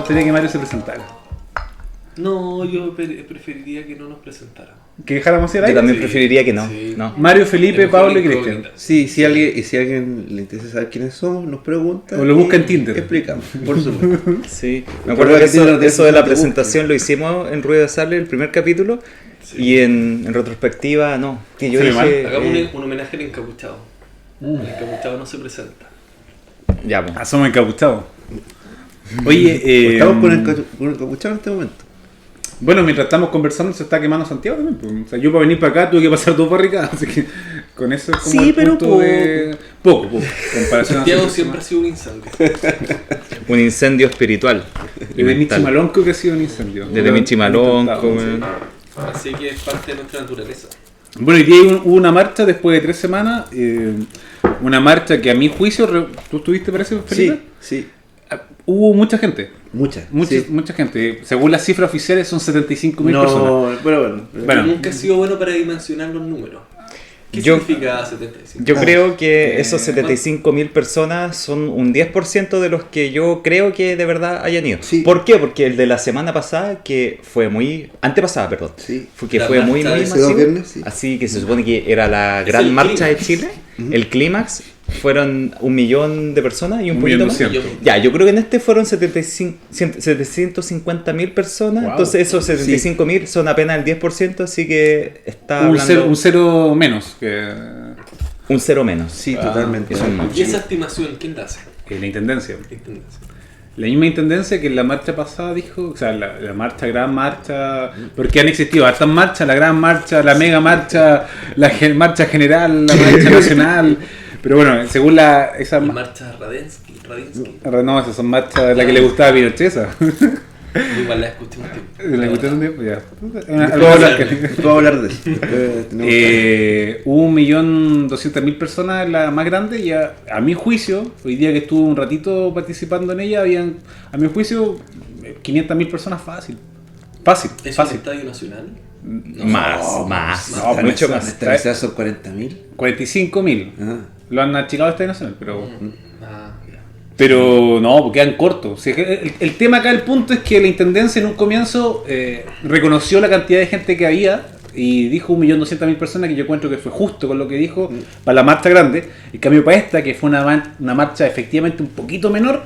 gustaría que Mario se presentara? No, yo preferiría que no nos presentaran. ¿Que dejáramos ir Yo ahí? también Sí, preferiría que no. sí. No. Mario, Felipe, Es mejor Pablo y la Cristian. incógnita. Sí, si alguien le interesa saber quiénes somos, nos pregunta. O lo busca y en Tinder. Explicamos, por supuesto. Sí, me Recuerda acuerdo que que Tinder no tiene eso de la que te busque. presentación lo hicimos en Ruido de Sable, el primer capítulo, Sí. y en retrospectiva no. Que yo Se ve dije, Hagamos un homenaje al encapuchado. El encapuchado no se presenta. ya, pues. Ah, somos encapuchados. Oye, Estamos con el capuchado en este momento. bueno, mientras estamos conversando se está quemando Santiago también. Pues. O sea, yo para venir para acá tuve que pasar dos barricadas, así que con eso es como Sí, el pero punto poco. de... Poco. Comparación a Santiago Santiago siempre ha sido un incendio. Un incendio espiritual. y Desde mental. Michimalón creo que ha sido un incendio. Desde Lo Michimalón, han intentado, weón. Así que es parte de nuestra naturaleza. Bueno, hoy día hubo una marcha después de 3 semanas. Una marcha que a mi juicio... ¿Tú estuviste, parece, Felipe? Sí, Hubo mucha gente. muchas. Mucha gente. Según las cifras oficiales son 75.000 personas. No, pero bueno. Bueno. Nunca he sido bueno para dimensionar los números. ¿Qué Yo- significa 75? Yo creo que esos 75.000 personas son un 10% de los que yo creo que de verdad hayan ido. Sí. ¿Por qué? Porque el de la semana pasada, que fue muy... Antepasada, perdón. Sí. La Fue muy, marcha muy de ese dos masivo. viernes, sí. Así que se supone que era la Es gran el marcha de clímax. Chile. El clímax fueron 1 millón de personas y un poquito más. 1.200.000. Ya, yo creo que en este fueron 750.000 personas. Wow. Entonces esos 75.000 son apenas el 10%, así que está hablando Un cero menos que un cero menos. Sí, totalmente. eso es mucho. ¿Y esa estimación quién la hace? la intendencia. ¿Qué tendencia? La misma intendencia que en la marcha pasada dijo, o sea, la marcha, gran marcha, porque han existido hartas marchas, la gran marcha, la mega marcha, la marcha general, la marcha nacional, pero bueno, según esa La marcha Radinsky. no, esas son marchas de la que le gustaba a Pinochet, esa. Igual la escuché un tiempo. ¿La escuchaste un tiempo? Ya. Puedo hablar de eso. Hubo 1.200.000 personas en la más grande y a mi juicio, hoy día que estuve un ratito participando en ella, habían, a mi juicio, 500.000 personas fácil. Fácil, ¿Es un fácil. estadio nacional? No. Más, no, mucho más. Esta vez son 40.000. 45.000. Ah. Lo han achicado este nacional, pero... Ah, ya. Pero no, porque quedan cortos. O sea, el tema acá, el punto es que la intendencia en un comienzo reconoció la cantidad de gente que había y dijo 1.200.000 personas, que yo encuentro que fue justo con lo que dijo para la marcha grande. En cambio para esta, que fue una marcha efectivamente un poquito menor,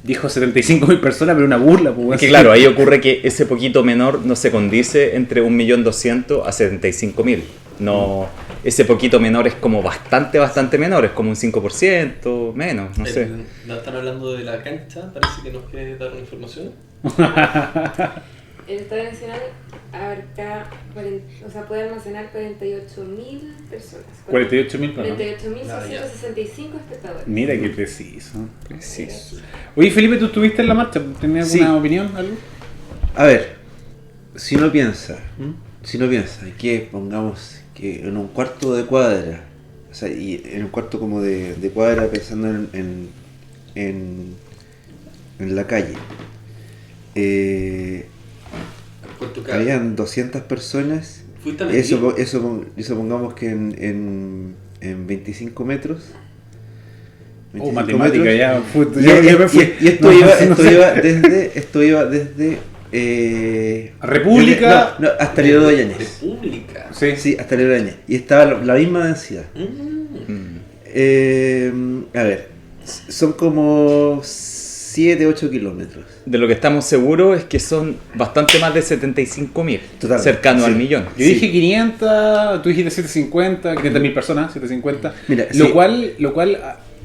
dijo 75.000 personas, pero una burla. Pues, Es que claro, ahí ocurre que ese poquito menor no se condice entre 1.200.000 a 75.000. No, ese poquito menor es como bastante menor, es como un 5%, menos, no sé. ¿No están hablando de la cancha? Parece que nos quiere dar una información. El Estadio Nacional abarca, o sea, puede almacenar 48.000 personas. 48.000 personas. 48.665 espectadores. Mira qué preciso. Oye, Felipe, ¿tú estuviste en la marcha? ¿Tenías alguna opinión? ¿Algo? A ver, si uno piensa que pongamos que en un cuarto de cuadra, o sea, y en un cuarto como de cuadra pensando en la calle, ¿Cuánto cabe? habían 200 personas, ¿Fuiste a medir? eso pongamos que en 25 metros. Oh, 25 matemática, metros. ya. Y, Ya me fui. y esto, No, iba desde República. no, hasta Leonardo de Yañez. República. Sí. Sí, hasta Leonardo de Yañez. Y estaba la misma densidad. A ver, son como 7-8 kilómetros. De lo que estamos seguros es que son bastante más de 75.000, Total, cercano sí. al millón. Yo dije 500, tú dijiste 750, 500.000 personas, 750. Mira, lo sí. cual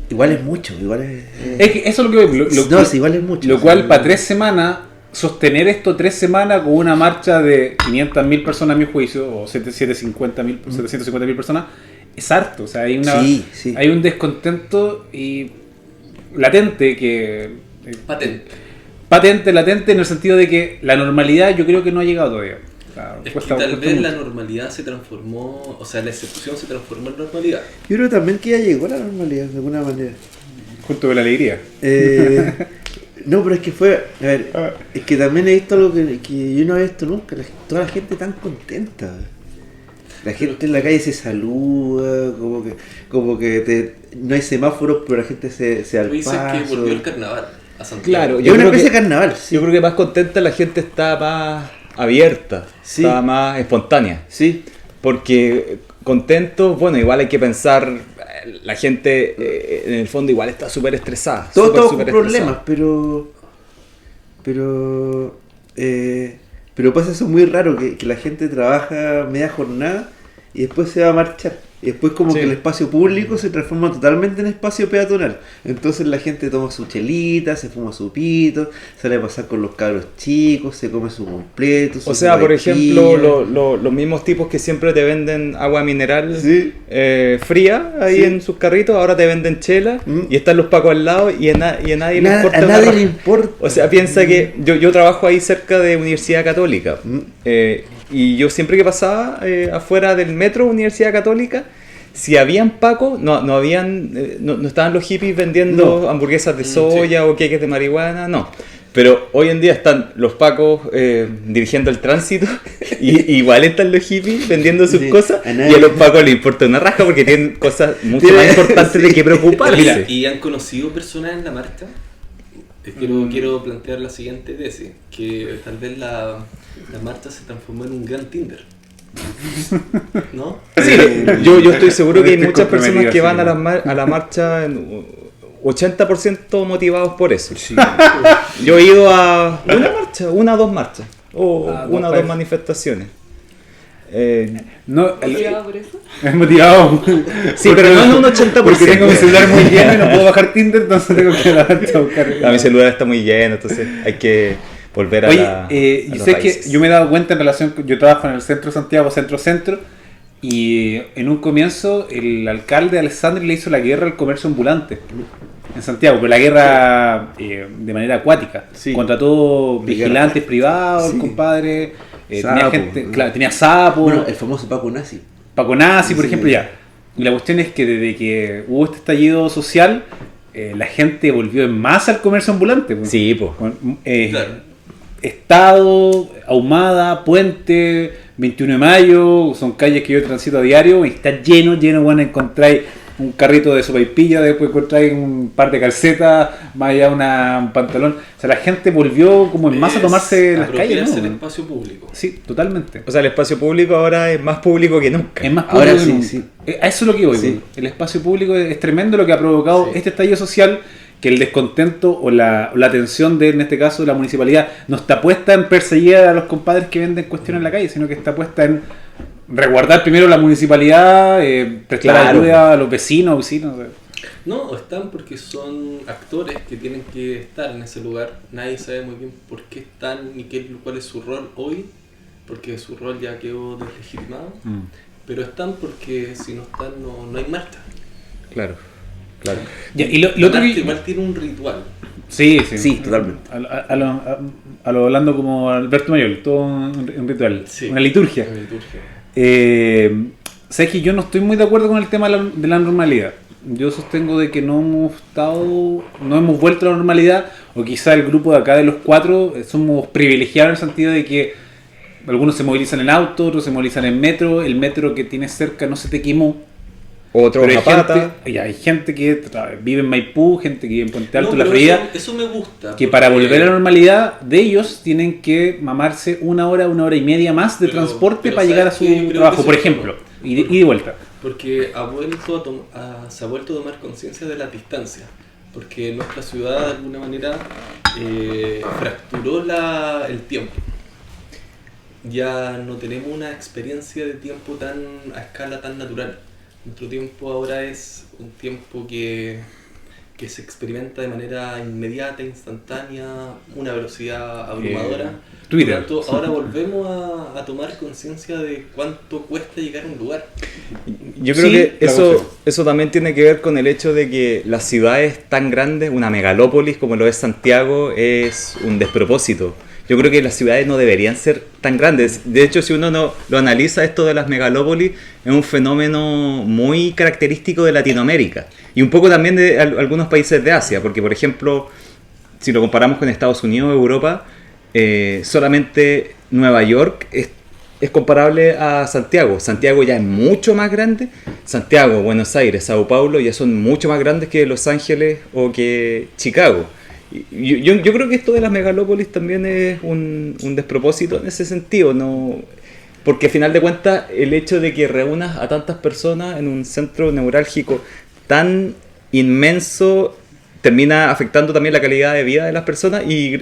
Igual es mucho, igual es... es que eso es lo que voy. no, sí, igual es mucho. Lo sí. cual para 3 semanas, sostener esto 3 semanas con una marcha de 500.000 personas a mi juicio, o 750.000 personas, es harto. O sea, hay Sí, sí. hay un descontento y latente que... Patente en el sentido de que la normalidad yo creo que no ha llegado todavía. O sea, Es que cuesta tal vez la mucho. normalidad se transformó, o sea, la excepción se transformó en normalidad. Yo creo también que ya llegó a la normalidad, de alguna manera. Junto con la alegría. No, pero es que fue... A ver, es que también he visto algo que yo no había visto nunca. Toda la gente tan contenta. La gente en la calle se saluda, como que no hay semáforos, pero la gente se al Tú dices paso. que volvió el carnaval. a Santiago. Claro, Es yo una creo especie que- de carnaval. Sí. Yo creo que más contenta la gente está más abierta, Sí. está más espontánea. Sí. Porque contentos, bueno, igual hay que pensar, la gente en el fondo igual está súper estresada. Todos súper, estamos con súper problemas, estresada. pero pasa eso muy raro, que la gente trabaja media jornada y después se va a marchar. Y después como Sí. que el espacio público se transforma totalmente en espacio peatonal. Entonces la gente toma su chelita, se fuma su pito, sale a pasar con los cabros chicos, se come su completo. O sea, por ejemplo, los mismos tipos que siempre te venden agua mineral Sí. fría ahí Sí. en sus carritos, ahora te venden chela Mm. y están los pacos al lado y a nadie le importa. A una nadie raja. le importa. O sea, piensa que yo trabajo ahí cerca de Universidad Católica y yo siempre que pasaba afuera del metro Universidad Católica, si habían pacos, no estaban los hippies vendiendo hamburguesas de soya o queques de marihuana, no. Pero hoy en día están los pacos dirigiendo el tránsito y igual están los hippies vendiendo sus Sí, cosas a y nadie- a los pacos les importa una raja porque tienen cosas mucho Tiene- más importantes de que preocuparse. Mira, ¿y han conocido personas en la marcha? Quiero plantear la siguiente tesis, que tal vez la marcha se transformó en un gran Tinder. ¿No? Sí, yo estoy seguro que hay Estoy muchas personas comprometido, que van sí. a la marcha en 80% motivados por eso. Yo he ido a una o dos marchas, o Ah, una o pues. dos manifestaciones. No, ¿Motivado por eso? es motivado. Sí, pero no en un 80%. Porque tengo mi celular muy lleno y no puedo bajar Tinder, entonces tengo que ir a la marcha a buscar. Mi celular está muy lleno, entonces hay que volver a Oye, la. y a los sé que raíces. yo me he dado cuenta en relación, yo trabajo en el centro de Santiago, centro, y en un comienzo el alcalde Alessandri le hizo la guerra al comercio ambulante en Santiago, pero la guerra de manera acuática, Sí. contrató De vigilantes guerra. privados, Sí. el compadre, tenía Sapo, gente, ¿no? claro, tenía sapo, Bueno, el famoso Paco Nazi. Paco Nazi, por Sí. ejemplo, ya. Y la cuestión es que desde que hubo este estallido social, la gente volvió en masa al comercio ambulante. Pues. Sí, pues. Bueno, Claro. Estado, Ahumada, Puente, 21 de Mayo, son calles que yo transito a diario y está lleno, bueno, encontráis un carrito de sopaipilla, después encontráis un par de calcetas, más allá un pantalón. O sea, la gente volvió como en masa a tomarse las calles, apropiarse el ¿no? espacio público. Sí, totalmente. O sea, el espacio público ahora es más público que nunca. Es más Ahora público que sí, nunca. sí. A eso es lo que voy. Sí. Güey. El espacio público es tremendo lo que ha provocado Sí. este estallido social, que el descontento o la atención de, en este caso, de la municipalidad no está puesta en perseguir a los compadres que venden cuestiones en la calle, sino que está puesta en resguardar primero la municipalidad, prestar Claro. ayuda a los vecinos. No, están porque son actores que tienen que estar en ese lugar. Nadie sabe muy bien por qué están ni cuál es su rol hoy, porque su rol ya quedó deslegitimado. Pero están porque si no están no hay marcha. Claro, claro. Ya, y lo La otro marcha que... igual tiene un ritual. Sí, Sí, totalmente. A lo hablando como Alberto Mayol, todo un ritual, Sí. una liturgia. La liturgia. Sabes que yo no estoy muy de acuerdo con el tema de la normalidad. Yo sostengo de que no hemos vuelto a la normalidad, o quizá el grupo de acá de los cuatro somos privilegiados en el sentido de que algunos se movilizan en auto, otros se movilizan en metro, el metro que tienes cerca no se te quemó. Otro Pero zapata. hay gente que vive en Maipú, gente que vive en Puente Alto, No, La pero Florida, eso me gusta. que para porque- volver a la normalidad de ellos tienen que mamarse una hora y media más de Pero- transporte pero para llegar a ¿sabes su qué? Yo creo que trabajo, eso por es ejemplo, bueno. y de vuelta. Porque se ha vuelto a tomar conciencia de la distancia. Porque nuestra ciudad de alguna manera fracturó el tiempo. Ya no tenemos una experiencia de tiempo a escala tan natural. Nuestro tiempo ahora es un tiempo que se experimenta de manera inmediata, instantánea, una velocidad abrumadora. Twitter. Por lo tanto, ahora volvemos a tomar conciencia de cuánto cuesta llegar a un lugar. Yo creo Sí, que la concedo. eso también tiene que ver con el hecho de que las ciudades tan grandes, una megalópolis como lo es Santiago, es un despropósito. Yo creo que las ciudades no deberían ser tan grandes. De hecho, si uno no lo analiza, esto de las megalópolis es un fenómeno muy característico de Latinoamérica y un poco también de algunos países de Asia, porque por ejemplo, si lo comparamos con Estados Unidos o Europa, solamente Nueva York es comparable a Santiago. Santiago ya es mucho más grande. Santiago, Buenos Aires, Sao Paulo ya son mucho más grandes que Los Ángeles o que Chicago. Yo creo que esto de las megalópolis también es un despropósito en ese sentido, ¿no? Porque al final de cuentas el hecho de que reúnas a tantas personas en un centro neurálgico tan inmenso termina afectando también la calidad de vida de las personas y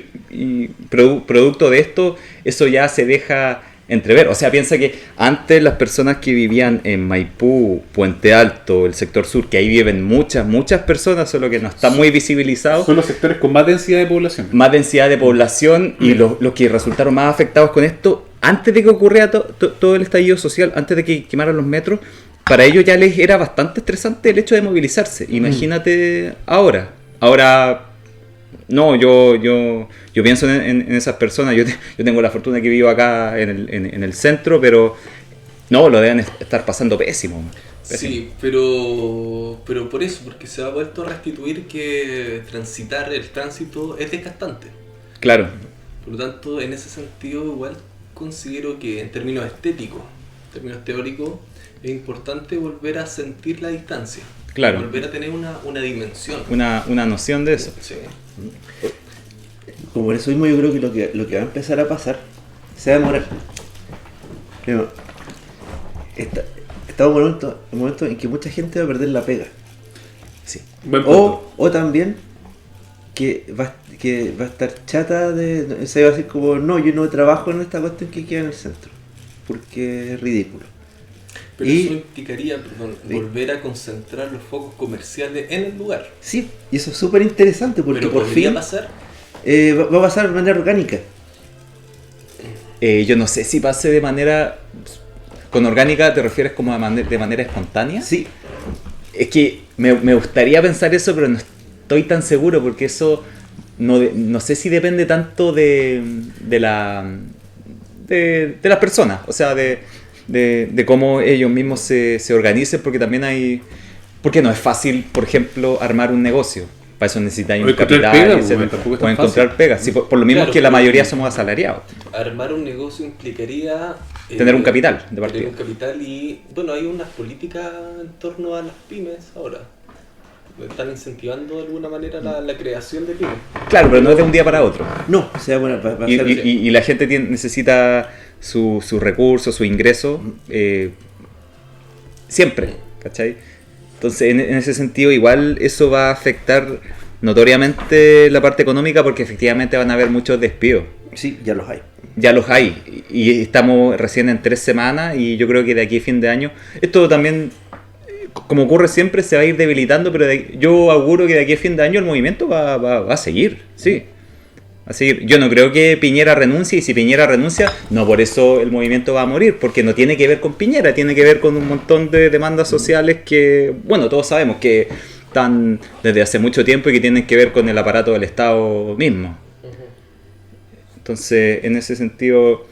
producto de esto, eso ya se deja entrever. O sea, piensa que antes las personas que vivían en Maipú, Puente Alto, el sector sur, que ahí viven muchas personas, solo que no está muy visibilizado. Son los sectores con más densidad de población. Más densidad de población y los que resultaron más afectados con esto, antes de que ocurriera todo el estallido social, antes de que quemaran los metros, para ellos ya les era bastante estresante el hecho de movilizarse. Imagínate ahora. Ahora, no, yo pienso en esas personas. Yo tengo la fortuna que vivo acá en el centro, pero no, lo deben estar pasando pésimo. Sí, pero por eso, porque se ha vuelto a restituir que el tránsito es desgastante. Claro. Por lo tanto, en ese sentido, igual considero que en términos estéticos, en términos teóricos, es importante volver a sentir la distancia. Claro. Volver a tener una dimensión. Una noción de eso. Sí. Como por eso mismo yo creo que lo que va a empezar a pasar se va a demorar. Primero, estamos en un momento en que mucha gente va a perder la pega. Sí. Buen punto. O también que va a estar chata de... Se va a decir como, no, yo no trabajo en esta cuestión que queda en el centro. Porque es ridículo. Pero eso implicaría, volver a concentrar los focos comerciales en el lugar. Sí, y eso es súper interesante porque pero por fin pasar. Va a pasar de manera orgánica. Yo no sé si pase de manera... ¿Con orgánica te refieres como de manera espontánea? Sí. Es que me gustaría pensar eso, pero no estoy tan seguro porque eso no sé si depende tanto de las personas, o sea, de cómo ellos mismos se organicen, porque también porque no es fácil, por ejemplo, armar un negocio. Para eso necesitas un capital, o encontrar pegas. Sí, por lo mismo que la mayoría somos asalariados. Armar un negocio implicaría tener un capital de partida. Tener un capital y, bueno, hay unas políticas en torno a las pymes ahora. Están incentivando de alguna manera la creación de pymes. Claro, pero no es de un día para otro. No, o sea, bueno, y la gente necesita sus recursos, su ingreso, siempre, ¿cachai? Entonces, en ese sentido, igual eso va a afectar notoriamente la parte económica porque efectivamente van a haber muchos despidos. Sí, ya los hay. Ya los hay. Y estamos recién en 3 semanas y yo creo que de aquí a fin de año, esto también, como ocurre siempre, se va a ir debilitando, pero yo auguro que de aquí a fin de año el movimiento va a seguir, sí. Así, yo no creo que Piñera renuncie, y si Piñera renuncia, no por eso el movimiento va a morir, porque no tiene que ver con Piñera, tiene que ver con un montón de demandas sociales que, bueno, todos sabemos que están desde hace mucho tiempo y que tienen que ver con el aparato del Estado mismo. Entonces, en ese sentido,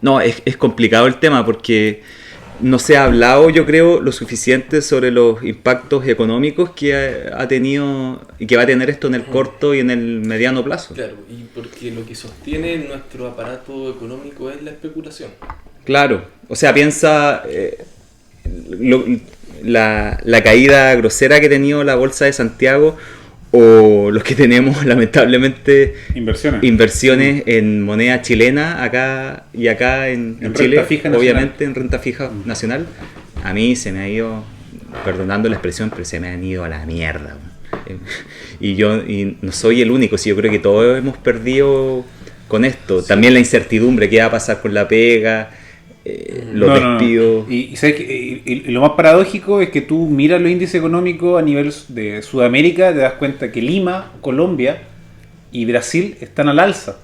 no, es complicado el tema porque no se ha hablado, yo creo, lo suficiente sobre los impactos económicos que ha tenido y que va a tener esto en el corto y en el mediano plazo. Claro, y porque lo que sostiene nuestro aparato económico es la especulación. Claro, o sea, piensa la caída grosera que ha tenido la Bolsa de Santiago o los que tenemos lamentablemente inversiones en moneda chilena acá en Chile, obviamente en renta fija nacional. A mí se me ha ido, perdonando la expresión, pero se me han ido a la mierda. Y no soy el único, yo creo que todos hemos perdido con esto. Sí. También la incertidumbre, qué va a pasar con la pega, los despidos. Y ¿sabes qué? Y lo más paradójico es que tú miras los índices económicos a nivel de Sudamérica, te das cuenta que Lima, Colombia y Brasil están al alza.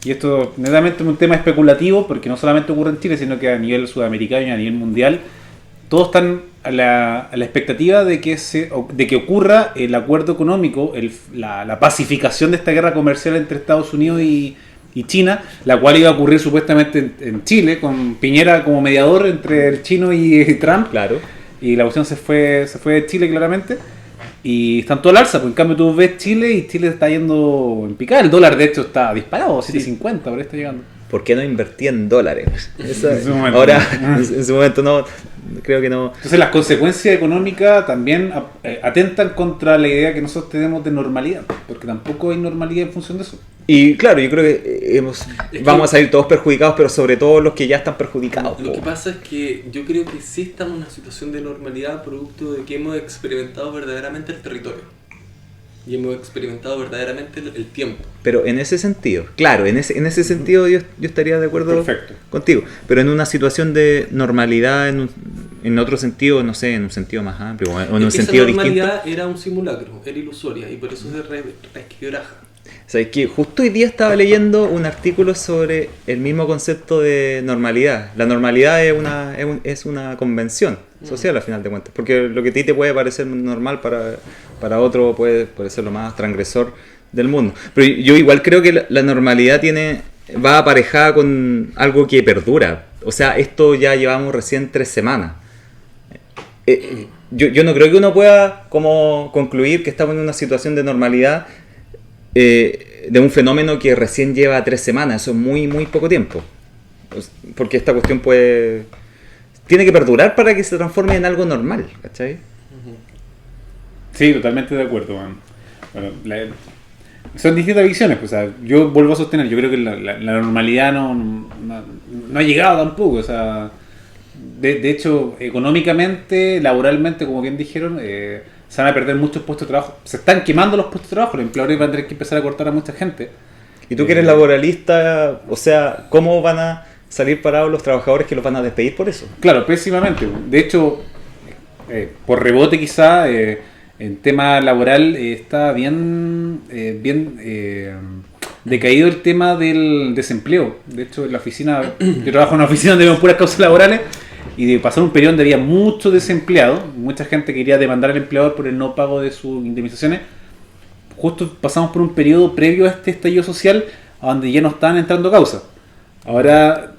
Y esto netamente es un tema especulativo porque no solamente ocurre en Chile, sino que a nivel sudamericano y a nivel mundial todos están a la expectativa de que ocurra el acuerdo económico, la pacificación de esta guerra comercial entre Estados Unidos y China, la cual iba a ocurrir supuestamente en Chile, con Piñera como mediador entre el chino y Trump. Claro. Y la cuestión se fue de Chile claramente. Y están todo al alza, porque en cambio tú ves Chile y Chile está yendo en picada. El dólar de hecho está disparado, 7.50, por ahí está llegando. ¿por qué no invertí en dólares? En su momento. Ahora, en su momento no, creo que no. Entonces las consecuencias económicas también atentan contra la idea que nosotros tenemos de normalidad, porque tampoco hay normalidad en función de eso. Y claro, yo creo que vamos a salir todos perjudicados, pero sobre todo los que ya están perjudicados. Lo que pasa es que yo creo que sí estamos en una situación de normalidad producto de que hemos experimentado verdaderamente el territorio. Y hemos experimentado verdaderamente el tiempo. Pero en ese sentido, claro, en ese sentido yo estaría de acuerdo Perfecto. contigo. Pero en una situación de normalidad, en otro sentido, no sé, en un sentido más amplio, o en un sentido esa distinto. normalidad era un simulacro, era ilusoria, y por eso se resquebraja. O sea, es que justo hoy día estaba leyendo un artículo sobre el mismo concepto de normalidad. La normalidad es una convención social, al final de cuentas. Porque lo que a ti te puede parecer normal, para otro puede ser lo más transgresor del mundo. Pero yo igual creo que la normalidad va aparejada con algo que perdura. O sea, esto ya llevamos recién 3 semanas. Yo no creo que uno pueda como concluir que estamos en una situación de normalidad de un fenómeno que recién lleva 3 semanas. Eso es muy, muy poco tiempo. Porque esta cuestión tiene que perdurar para que se transforme en algo normal, ¿cachai? Sí, totalmente de acuerdo, man. Bueno, son distintas visiones, pues, o sea, yo vuelvo a sostener, yo creo que la normalidad no ha llegado tampoco, o sea, de hecho, económicamente, laboralmente, como bien dijeron, se van a perder muchos puestos de trabajo, se están quemando los puestos de trabajo, los empleadores van a tener que empezar a cortar a mucha gente. Y tú que eres laboralista, o sea, ¿cómo van a salir parados los trabajadores que los van a despedir por eso? Claro, pésimamente. De hecho, por rebote quizá, en tema laboral está bien decaído el tema del desempleo. De hecho, en la oficina, yo trabajo en una oficina donde vemos puras causas laborales, y de pasar un periodo donde había muchos desempleados, mucha gente quería demandar al empleador por el no pago de sus indemnizaciones. Justo pasamos por un periodo previo a este estallido social donde ya no estaban entrando causas. Ahora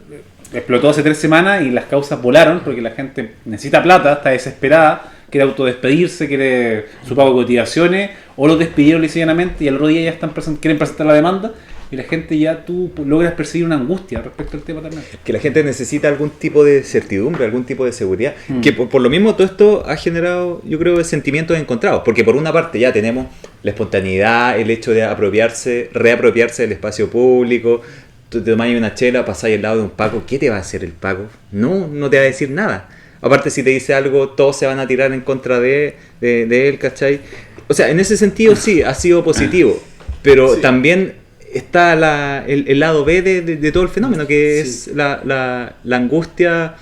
explotó hace 3 semanas y las causas volaron porque la gente necesita plata, está desesperada, quiere autodespedirse, quiere su pago de cotizaciones, o los despidieron ligeramente y al otro día ya quieren presentar la demanda, y la gente ya tú logras percibir una angustia respecto al tema también. Que la gente necesita algún tipo de certidumbre, algún tipo de seguridad. Que por lo mismo todo esto ha generado, yo creo, sentimientos encontrados. Porque por una parte ya tenemos la espontaneidad, el hecho de reapropiarse del espacio público. Tú te tomas una chela, pasáis al lado de un Paco, ¿qué te va a hacer el Paco? No te va a decir nada. Aparte, si te dice algo, todos se van a tirar en contra de él, ¿cachai? O sea, en ese sentido sí, ha sido positivo. Pero sí, también está el lado B de todo el fenómeno, que es la angustia,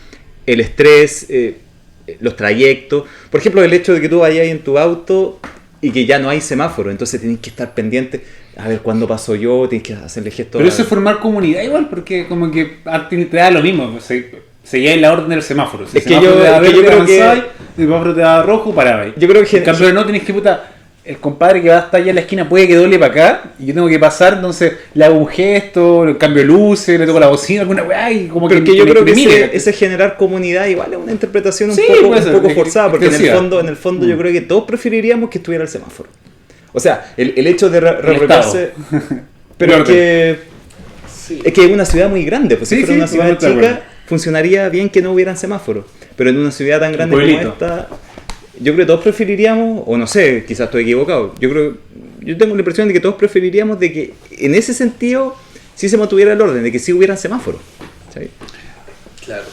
el estrés, los trayectos. Por ejemplo, el hecho de que tú vayas en tu auto y que ya no hay semáforo, entonces tienes que estar pendiente, a ver cuándo paso yo, tienes que hacerle gestos. Pero eso es formar comunidad igual, porque como que te da lo mismo, seguíais la orden del semáforo. Si es el que semáforo yo te da verde, creo que avanzáis, el semáforo te da rojo, parabais. Yo creo que en cambio no tienes que el compadre que va hasta allá en la esquina puede que doble para acá y yo tengo que pasar, entonces le hago un gesto, le cambio luces, le toco la bocina, alguna weá, y como pero que yo creo que ese generar comunidad igual es una interpretación un poco forzada, porque en el fondo yo creo que todos preferiríamos que estuviera el semáforo. O sea, el hecho de reapropiarse, pero es que es una ciudad muy grande, pues si fuera una ciudad chica funcionaría bien que no hubieran semáforos, pero en una ciudad tan grande como esta, yo creo que todos preferiríamos, o no sé, quizás estoy equivocado, yo tengo la impresión de que todos preferiríamos de que en ese sentido sí se mantuviera el orden, de que sí hubieran semáforos. ¿Sí? Claro.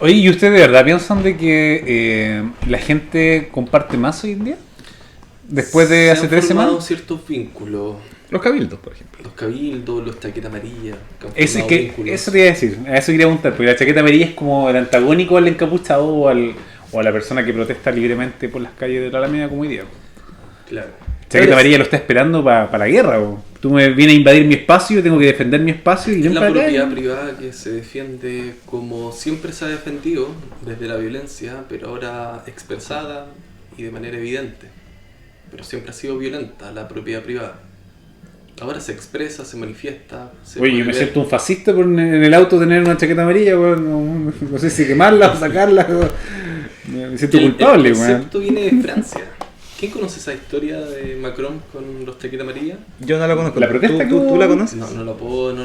Oye, ¿y ustedes de verdad piensan de que la gente comparte más hoy en día? Después de hace 3 semanas. Se han formado ciertos vínculos. Los cabildos, por ejemplo. Los cabildos, los chaquetas amarillas. Eso te iba a decir, a eso quería preguntar, porque la chaqueta amarilla es como el antagónico al encapuchado o a la persona que protesta libremente por las calles de la Alameda como hoy día. Claro. Chaqueta amarilla lo está esperando para la guerra. Tú me vienes a invadir mi espacio, yo tengo que defender mi espacio. Y es la propiedad privada que se defiende como siempre se ha defendido desde la violencia, pero ahora expresada y de manera evidente. Pero siempre ha sido violenta la propiedad privada. Ahora se expresa, se manifiesta. Oye, yo me siento un fascista por en el auto tener una chaqueta amarilla, no sé si quemarla o sacarla. Me siento culpable. El concepto viene de Francia, ¿Quién conoce esa historia de Macron con los chaquetas amarillas? Yo no la conozco. ¿La protesta ¿Tú la conoces? No la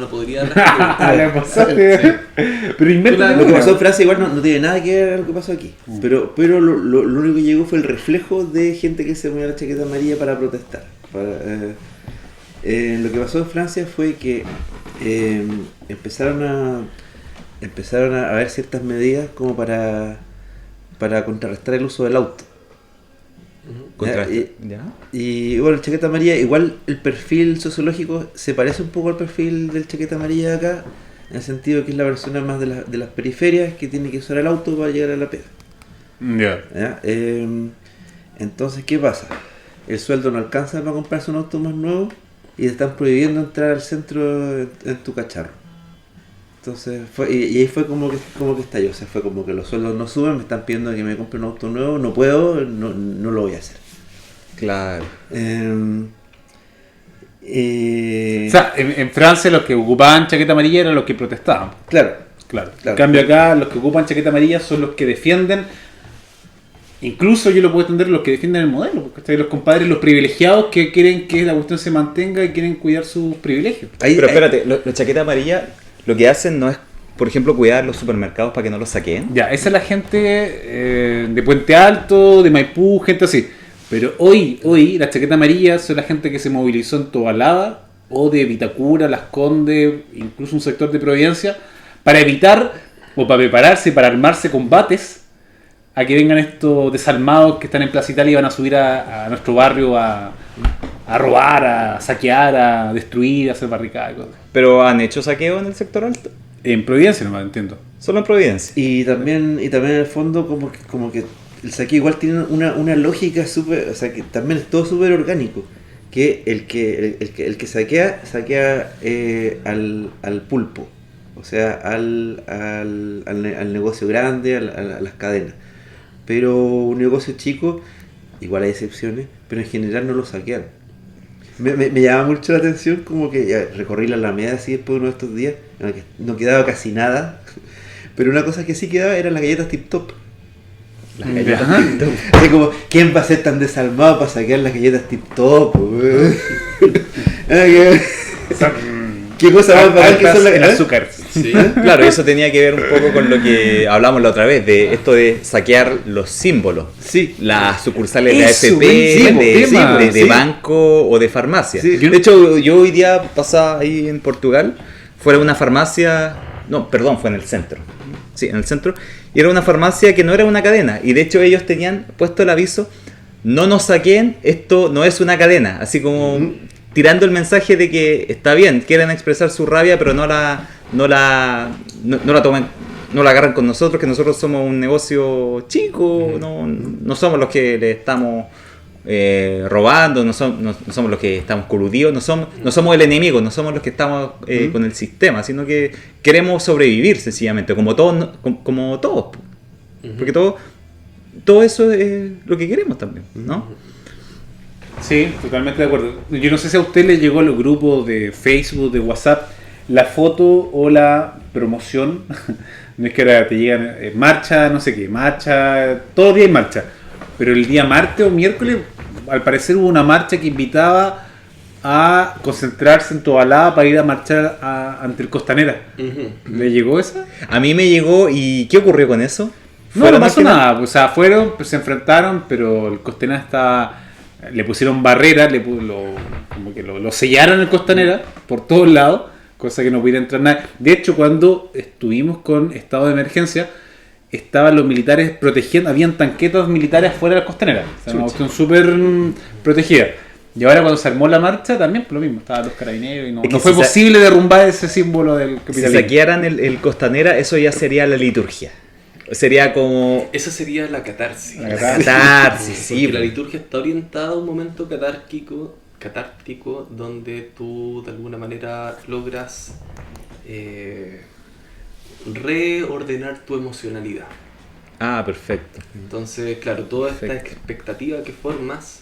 podría dar. Ah, la pasaste. Sí. Pero inventa Lo que pasó en Francia igual no tiene nada que ver con lo que pasó aquí. Pero lo único que llegó fue el reflejo de gente que se ponía la chaqueta amarilla para protestar. Lo que pasó en Francia fue que empezaron a haber ciertas medidas como para contrarrestar el uso del auto. ¿Ya? Y bueno, el chaqueta amarilla, igual el perfil sociológico se parece un poco al perfil del chaqueta amarilla de acá, en el sentido que es la persona más de las periferias que tiene que usar el auto para llegar a la pega. Ya. ¿Ya? Entonces, ¿qué pasa? El sueldo no alcanza para comprarse un auto más nuevo y te están prohibiendo entrar al centro en tu cacharro. Entonces, y ahí fue como que estalló. O sea, fue como que los sueldos no suben, me están pidiendo que me compre un auto nuevo, no puedo, no lo voy a hacer. Claro. O sea, en Francia los que ocupaban chaqueta amarilla eran los que protestaban. Claro. Claro. En cambio acá los que ocupan chaqueta amarilla son los que defienden, incluso yo lo puedo entender, los que defienden el modelo, porque los compadres, los privilegiados que quieren que la cuestión se mantenga y quieren cuidar sus privilegios. Pero espérate, los chaquetas amarillas lo que hacen no es, por ejemplo, cuidar los supermercados para que no los saquen. Ya, esa es la gente de Puente Alto, de Maipú, gente así. Pero hoy las chaquetas amarillas son la gente que se movilizó en Tobalaba o de Vitacura, Las Condes, incluso un sector de Providencia, para evitar o para prepararse, para armarse combates a que vengan estos desalmados que están en Plaza Italia y van a subir a nuestro barrio a robar, a saquear, a destruir, a hacer barricadas y cosas. ¿Pero han hecho saqueo en el sector alto? En Providencia nomás, entiendo. Solo en Providencia. Y también en el fondo como que el saqueo igual tiene una lógica súper, o sea que también es todo súper orgánico, que el que saquea al pulpo, o sea al negocio grande, a las cadenas. Pero un negocio chico, igual hay excepciones, pero en general no lo saquean. Me llama mucho la atención como que ya recorrí la Alameda así después de uno de estos días, en el que no quedaba casi nada, pero una cosa que sí quedaba eran las galletas Tip Top. Las galletas Tip Top. Así como, ¿quién va a ser tan desalmado para saquear las galletas Tip Top? ¿Qué cosa más para que son las azúcar? Sí. Claro, eso tenía que ver un poco con lo que hablamos la otra vez, de esto de saquear los símbolos. Sí. Las sucursales de Eso, AFP, buenísimo tema, de sí. banco o de farmacia. Sí. De hecho, yo hoy día pasaba ahí en Portugal, fuera una farmacia, no, perdón, fue en el centro. Sí, en el centro. Y era una farmacia que no era una cadena. Y de hecho ellos tenían puesto el aviso, no nos saquen, esto no es una cadena. Así como tirando el mensaje de que está bien, quieren expresar su rabia, pero no la tomen, no la agarran con nosotros, que nosotros somos un negocio chico, no somos los que le estamos robando, no somos los que estamos coludidos, no somos el enemigo, no somos los que estamos con el sistema, sino que queremos sobrevivir sencillamente, como todos, porque todo eso es lo que queremos también, ¿no? Sí, totalmente de acuerdo. Yo no sé si a usted le llegó a los grupos de Facebook, de WhatsApp, la foto o la promoción. No es que ahora te llegan marcha, no sé qué, marcha, todo el día hay marcha. Pero el día martes o miércoles, al parecer hubo una marcha que invitaba a concentrarse en Tobalaba para ir a marchar ante el Costanera. ¿Le llegó esa? A mí me llegó, ¿y qué ocurrió con eso? No pasó nada, o sea, fueron, pues, se enfrentaron, pero el Costanera estaba... Le pusieron barreras, como que lo sellaron el Costanera por todos lados, cosa que no pudiera entrar nadie. De hecho, cuando estuvimos con estado de emergencia, estaban los militares protegiendo, habían tanquetas militares fuera de la Costanera. O sea, una cuestión súper protegida. Y ahora cuando se armó la marcha, también lo mismo, estaban los carabineros y no fue posible derrumbar ese símbolo del capitalismo. Si saquearan el Costanera, eso ya sería la liturgia. Sería como... Esa sería la catarsis. La catarsis, sí. Porque la liturgia está orientada a un momento catártico donde tú de alguna manera logras reordenar tu emocionalidad. Ah, perfecto. Entonces, claro, toda esta expectativa que formas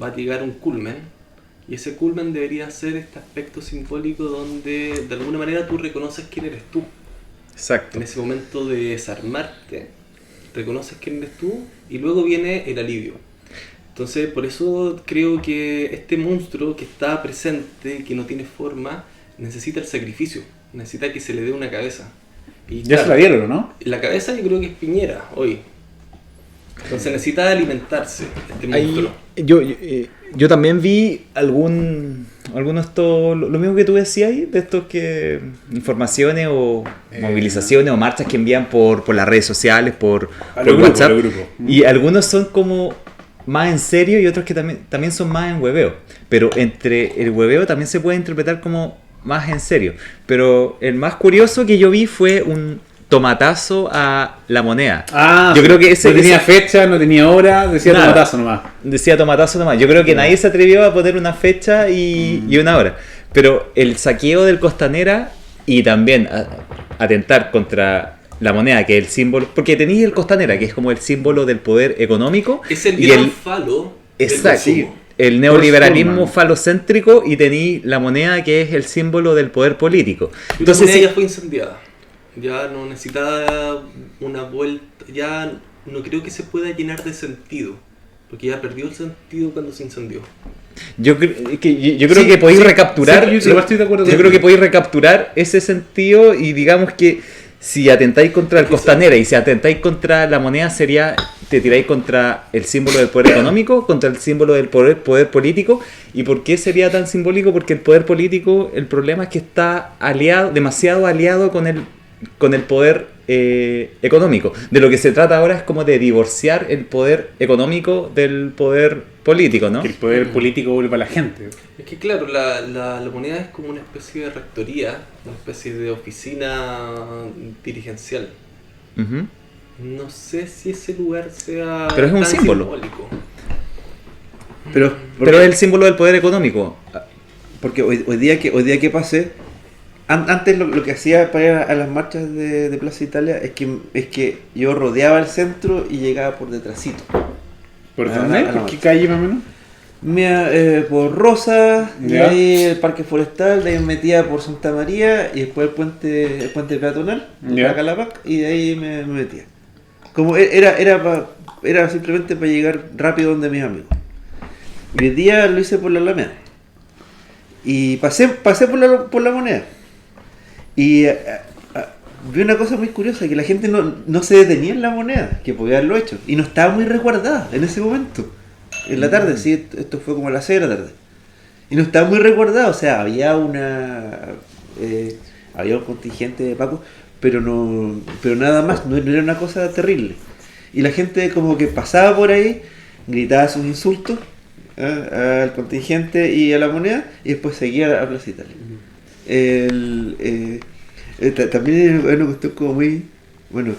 va a llegar a un culmen. Y ese culmen debería ser este aspecto simbólico donde de alguna manera tú reconoces quién eres tú. Exacto. En ese momento de desarmarte, reconoces quién eres tú y luego viene el alivio. Entonces, por eso creo que este monstruo que está presente, que no tiene forma, necesita el sacrificio, necesita que se le dé una cabeza. Y Ya se la dieron, ¿no? la cabeza yo creo que es Piñera hoy. Entonces necesita alimentarse este monstruo. Yo también vi algunos esto, lo mismo que tú decías ahí, de estos que informaciones o movilizaciones o marchas que envían por las redes sociales, por WhatsApp. los grupos. Y algunos son como más en serio y otros que también son más en hueveo. Pero entre el hueveo también se puede interpretar como más en serio. Pero el más curioso que yo vi fue un tomatazo a la moneda. Yo creo que ese no tenía fecha, no tenía hora, decía nada. tomatazo nomás. Decía tomatazo nomás. Yo creo que nadie se atrevió a poner una fecha y una hora. Pero el saqueo del Costanera y también atentar contra la moneda, que es el símbolo... Porque tenéis el Costanera, que es como el símbolo del poder económico. Es el y gran falo del exacto. consumo. El neoliberalismo Forman. falocéntrico y tenéis la moneda, que es el símbolo del poder político. Entonces Entonces, ya fue incendiada. Ya no necesita una vuelta. Ya no creo que se pueda llenar de sentido. Porque ya perdió el sentido cuando se incendió. yo creo Sí, que podéis sí, recapturar. sí, yo igual estoy de acuerdo yo con creo eso. que podéis recapturar ese sentido y digamos que si atentáis contra el Costanera y si atentáis contra la moneda te tiráis contra el símbolo del poder económico, contra el símbolo del poder político. ¿Y por qué sería tan simbólico? Porque el poder político, el problema es que está demasiado aliado con el poder económico. De lo que se trata ahora es como de divorciar el poder económico del poder político, ¿no? Que el poder político vuelva a la gente. Es que claro, la moneda es como una especie de rectoría, una especie de oficina dirigencial. Ujú. No sé si ese lugar sea Pero es un tan símbolo. simbólico. Pero Pero es el símbolo del poder económico. porque hoy día que pasé, antes lo que hacía para ir a las marchas de Plaza Italia es que yo rodeaba el centro y llegaba por detrásito. ¿Por Ah, dónde? a la ¿Por qué marcha. calle más o menos? Por Rosa, de Ya. ahí el Parque Forestal, de ahí me metía por Santa María y después el puente peatonal, Ya. la Calapac, y de ahí me metía. Como era simplemente para llegar rápido donde mis amigos. Y el día lo hice por la Alameda. Y pasé por la moneda. Y vi una cosa muy curiosa, que la gente no se detenía en la moneda, que podía haberlo hecho. Y no estaba muy resguardada en ese momento. En la tarde, sí, esto fue como a las 6 de la tarde. Y no estaba muy resguardado, o sea, había había un contingente de Paco, pero nada más, no era una cosa terrible. Y la gente como que pasaba por ahí, gritaba sus insultos al contingente y a la moneda, y después seguía a Plaza Italia. También es una cuestión como muy, bueno,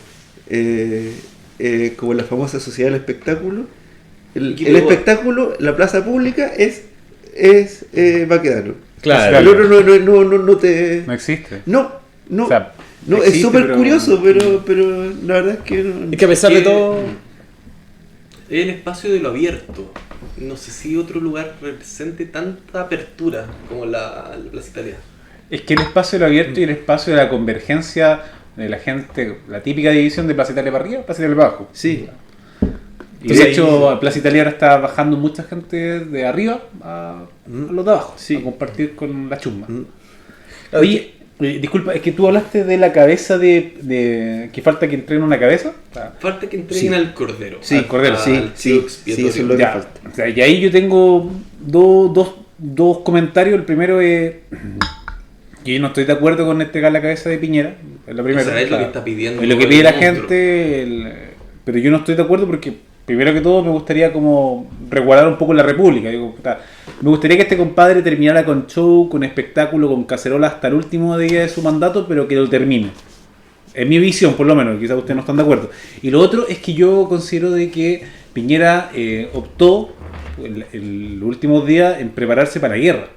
como la famosa sociedad del espectáculo. El espectáculo, la plaza pública es Baquedano. Claro. El otro no te... No existe. No, O sea, no, existe, es súper pero- curioso, pero la verdad es que no... Es que a pesar de todo... Es el espacio de lo abierto. No sé si otro lugar represente tanta apertura como la Plaza Italia. Es que el espacio de lo abierto y el espacio de la convergencia de la gente, la típica división de Plaza Italia para arriba, Plaza Italia para abajo. Sí. Y Entonces de hecho, Plaza Italia ahora está bajando mucha gente de arriba a los de abajo, Sí. a compartir con la chusma. Mm. Oye, disculpa, es que tú hablaste de la cabeza de que falta que entreguen una cabeza. Falta que entreguen Sí. al cordero. Sí, al cordero, al sí, chivo sí, expiatorio. eso es lo que Ya, falta. o sea, y ahí yo tengo dos comentarios. El primero es que yo no estoy de acuerdo con entregar la cabeza de Piñera. Es lo primero. O sea, es lo O sea, que está pidiendo es lo que el pide la monstruo. gente, pero yo no estoy de acuerdo porque primero que todo me gustaría como resguardar un poco la república. Digo, puta, me gustaría que este compadre terminara con show, con espectáculo, con cacerola hasta el último día de su mandato, pero que lo termine. Es mi visión, por lo menos, quizás ustedes no están de acuerdo. Y lo otro es que yo considero de que Piñera optó en los últimos días en prepararse para la guerra.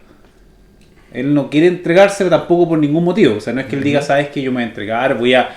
Él no quiere entregarse tampoco por ningún motivo. O sea, no es que él diga, sabes que yo me voy a entregar, voy a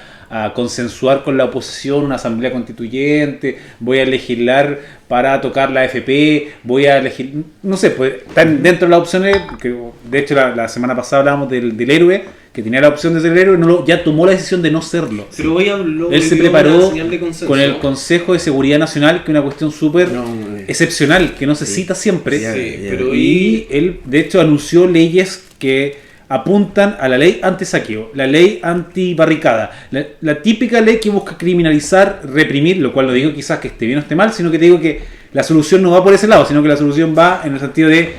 consensuar con la oposición una asamblea constituyente, voy a legislar para tocar la AFP, voy a elegir, no sé, pues están dentro de las opciones, que de hecho la semana pasada hablábamos del héroe, que tenía la opción de ser héroe, ya tomó la decisión de no serlo. Pero hoy habló, Él se dio una preparó señal de consenso. con el Consejo de Seguridad Nacional, que es una cuestión súper No, excepcional, que no se cita siempre. Sí, ya. pero Y él, de hecho, anunció leyes que apuntan a la ley anti-saqueo, la ley anti-barricada, la típica ley que busca criminalizar, reprimir, lo cual no digo quizás que esté bien o esté mal, sino que te digo que la solución no va por ese lado, sino que la solución va en el sentido de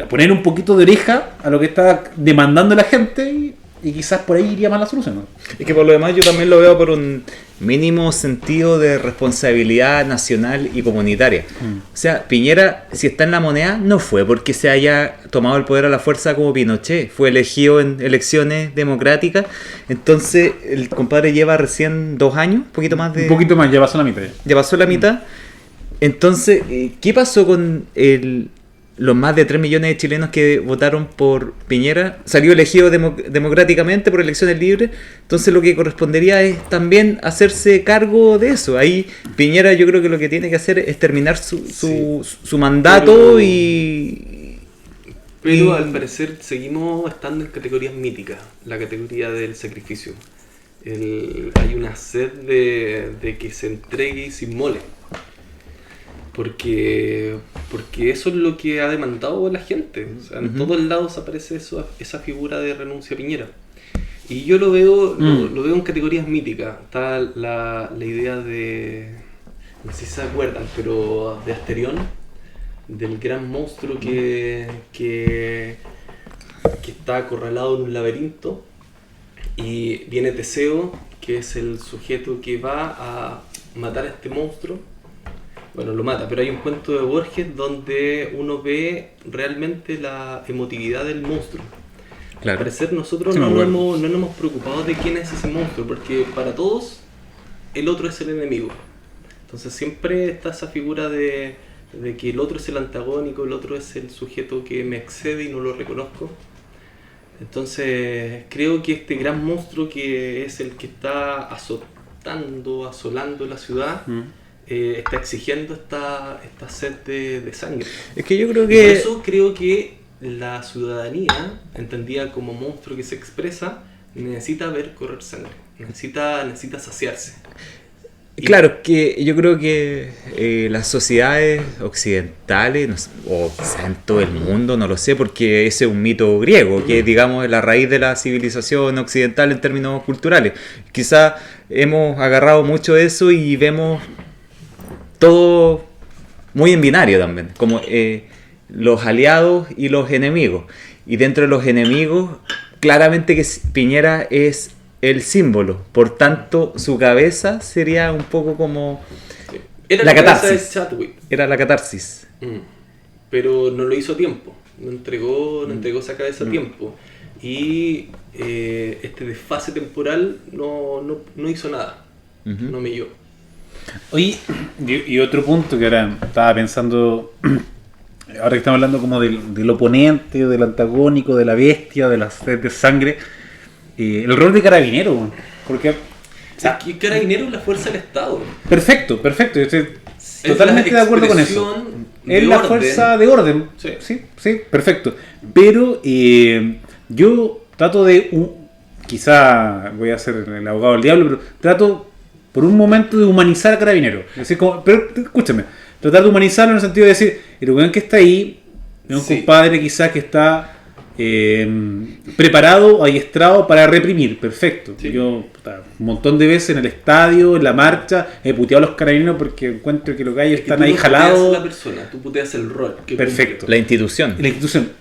poner un poquito de oreja a lo que está demandando la gente y quizás por ahí iría más la solución, ¿no? Es que por lo demás yo también lo veo por un mínimo sentido de responsabilidad nacional y comunitaria. O sea, Piñera, si está en la moneda, no fue porque se haya tomado el poder a la fuerza como Pinochet, fue elegido en elecciones democráticas. Entonces el compadre lleva recién 2 años, un poquito más de... Un poquito más, ya pasó la mitad. Ya pasó la mitad. Entonces, ¿qué pasó con los más de 3 millones de chilenos que votaron por Piñera? Salió elegido democráticamente por elecciones libres. Entonces lo que correspondería es también hacerse cargo de eso. Ahí Piñera yo creo que lo que tiene que hacer es terminar su mandato Pero al parecer seguimos estando en categorías míticas, la categoría del sacrificio. Hay una sed de que se entregue y se inmole. Porque eso es lo que ha demandado la gente. O sea, en todos lados aparece esa figura de renuncia a Piñera. Y yo lo veo en categorías míticas. Está la idea de, no sé si se acuerdan, pero de Asterión, del gran monstruo que está acorralado en un laberinto. Y viene Teseo, que es el sujeto que va a matar a este monstruo. Bueno, lo mata, pero hay un cuento de Borges donde uno ve realmente la emotividad del monstruo. Claro. Al parecer nosotros Sí, no me nos hemos preocupado de quién es ese monstruo, porque para todos el otro es el enemigo. Entonces siempre está esa figura de que el otro es el antagónico, el otro es el sujeto que me excede y no lo reconozco. Entonces creo que este gran monstruo que es el que está asolando la ciudad, está exigiendo esta sed de sangre. Es que yo creo Y que... por eso creo que la ciudadanía, entendida como monstruo que se expresa, necesita ver correr sangre, necesita saciarse. Claro, que yo creo que las sociedades occidentales, no sé, o quizá en todo el mundo, no lo sé, porque ese es un mito griego, que digamos es la raíz de la civilización occidental en términos culturales. Quizá hemos agarrado mucho eso y vemos todo muy en binario también, como los aliados y los enemigos. Y dentro de los enemigos, claramente que Piñera es el símbolo, por tanto su cabeza sería un poco como Era la cabeza catarsis. de Chadwick. Era la catarsis. Pero no lo hizo a tiempo, no entregó esa cabeza a tiempo. Y este desfase temporal no hizo nada, no melló. Oye, y otro punto que ahora estaba pensando, ahora que estamos hablando como del oponente, del antagónico, de la bestia, de la sed de sangre, el rol de carabinero, bueno, porque... Que Carabinero es la fuerza del Estado. Perfecto, yo estoy totalmente de acuerdo con eso. Es la fuerza de orden. Sí, perfecto. Pero yo trato quizá voy a ser el abogado del diablo, pero trato por un momento de humanizar a Carabinero. Es decir, pero escúchame, tratar de humanizarlo en el sentido de decir, el weón que está ahí es un compadre quizás que está preparado, adiestrado para reprimir, perfecto. Sí. Yo un montón de veces en el estadio, en la marcha, he puteado a los carabineros porque encuentro que los gallos están ahí jalados. Tú puteas a la persona, tú puteas el rol. Perfecto. La institución.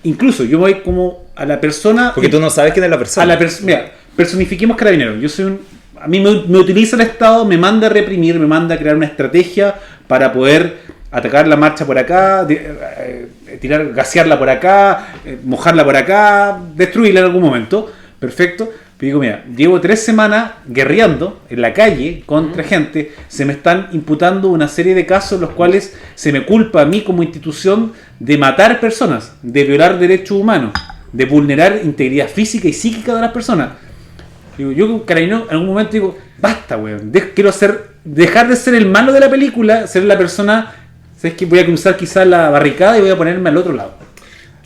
Incluso yo voy como a la persona... Porque tú no sabes quién es la persona. Mira, personifiquemos carabineros. Yo soy a mí me utiliza el Estado, me manda a reprimir, me manda a crear una estrategia para poder atacar la marcha por acá, gasearla por acá, mojarla por acá, destruirla en algún momento. Perfecto. Pero digo, mira, llevo 3 semanas guerreando en la calle contra gente, se me están imputando una serie de casos en los cuales se me culpa a mí como institución de matar personas, de violar derechos humanos, de vulnerar integridad física y psíquica de las personas. Digo, yo como carabinero en algún momento digo, basta, weón, quiero dejar de ser el malo de la película, ser la persona, ¿sabes qué? Voy a cruzar quizás la barricada y voy a ponerme al otro lado.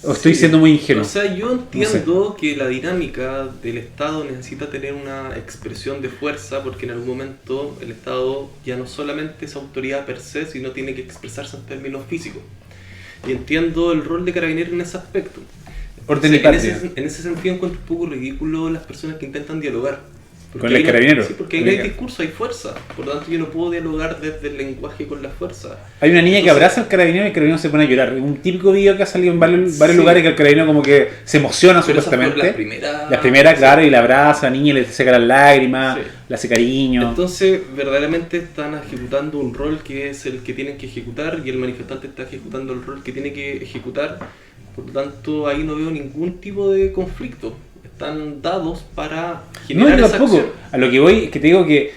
¿O estoy siendo muy ingenuo? O sea, yo entiendo que la dinámica del Estado necesita tener una expresión de fuerza, porque en algún momento el Estado ya no solamente es autoridad per se, sino tiene que expresarse en términos físicos. Y entiendo el rol de Carabineros en ese aspecto. Orden y patria. En ese sentido encuentro un poco ridículo las personas que intentan dialogar. ¿Con el Carabinero? Sí, porque ahí no hay discurso, hay fuerza. Por lo tanto, yo no puedo dialogar desde el lenguaje con la fuerza. Hay una niña que abraza al carabinero y el carabinero se pone a llorar. Un típico video que ha salido en varios lugares que el carabinero como que se emociona Pero supuestamente. Las primeras, claro, y la abraza, la niña le seca las lágrimas, Sí. le hace cariño. Entonces, verdaderamente están ejecutando un rol que es el que tienen que ejecutar y el manifestante está ejecutando el rol que tiene que ejecutar. Por lo tanto, ahí no veo ningún tipo de conflicto. Están dados para No, generar yo esa tampoco. acción. A lo que voy es que te digo que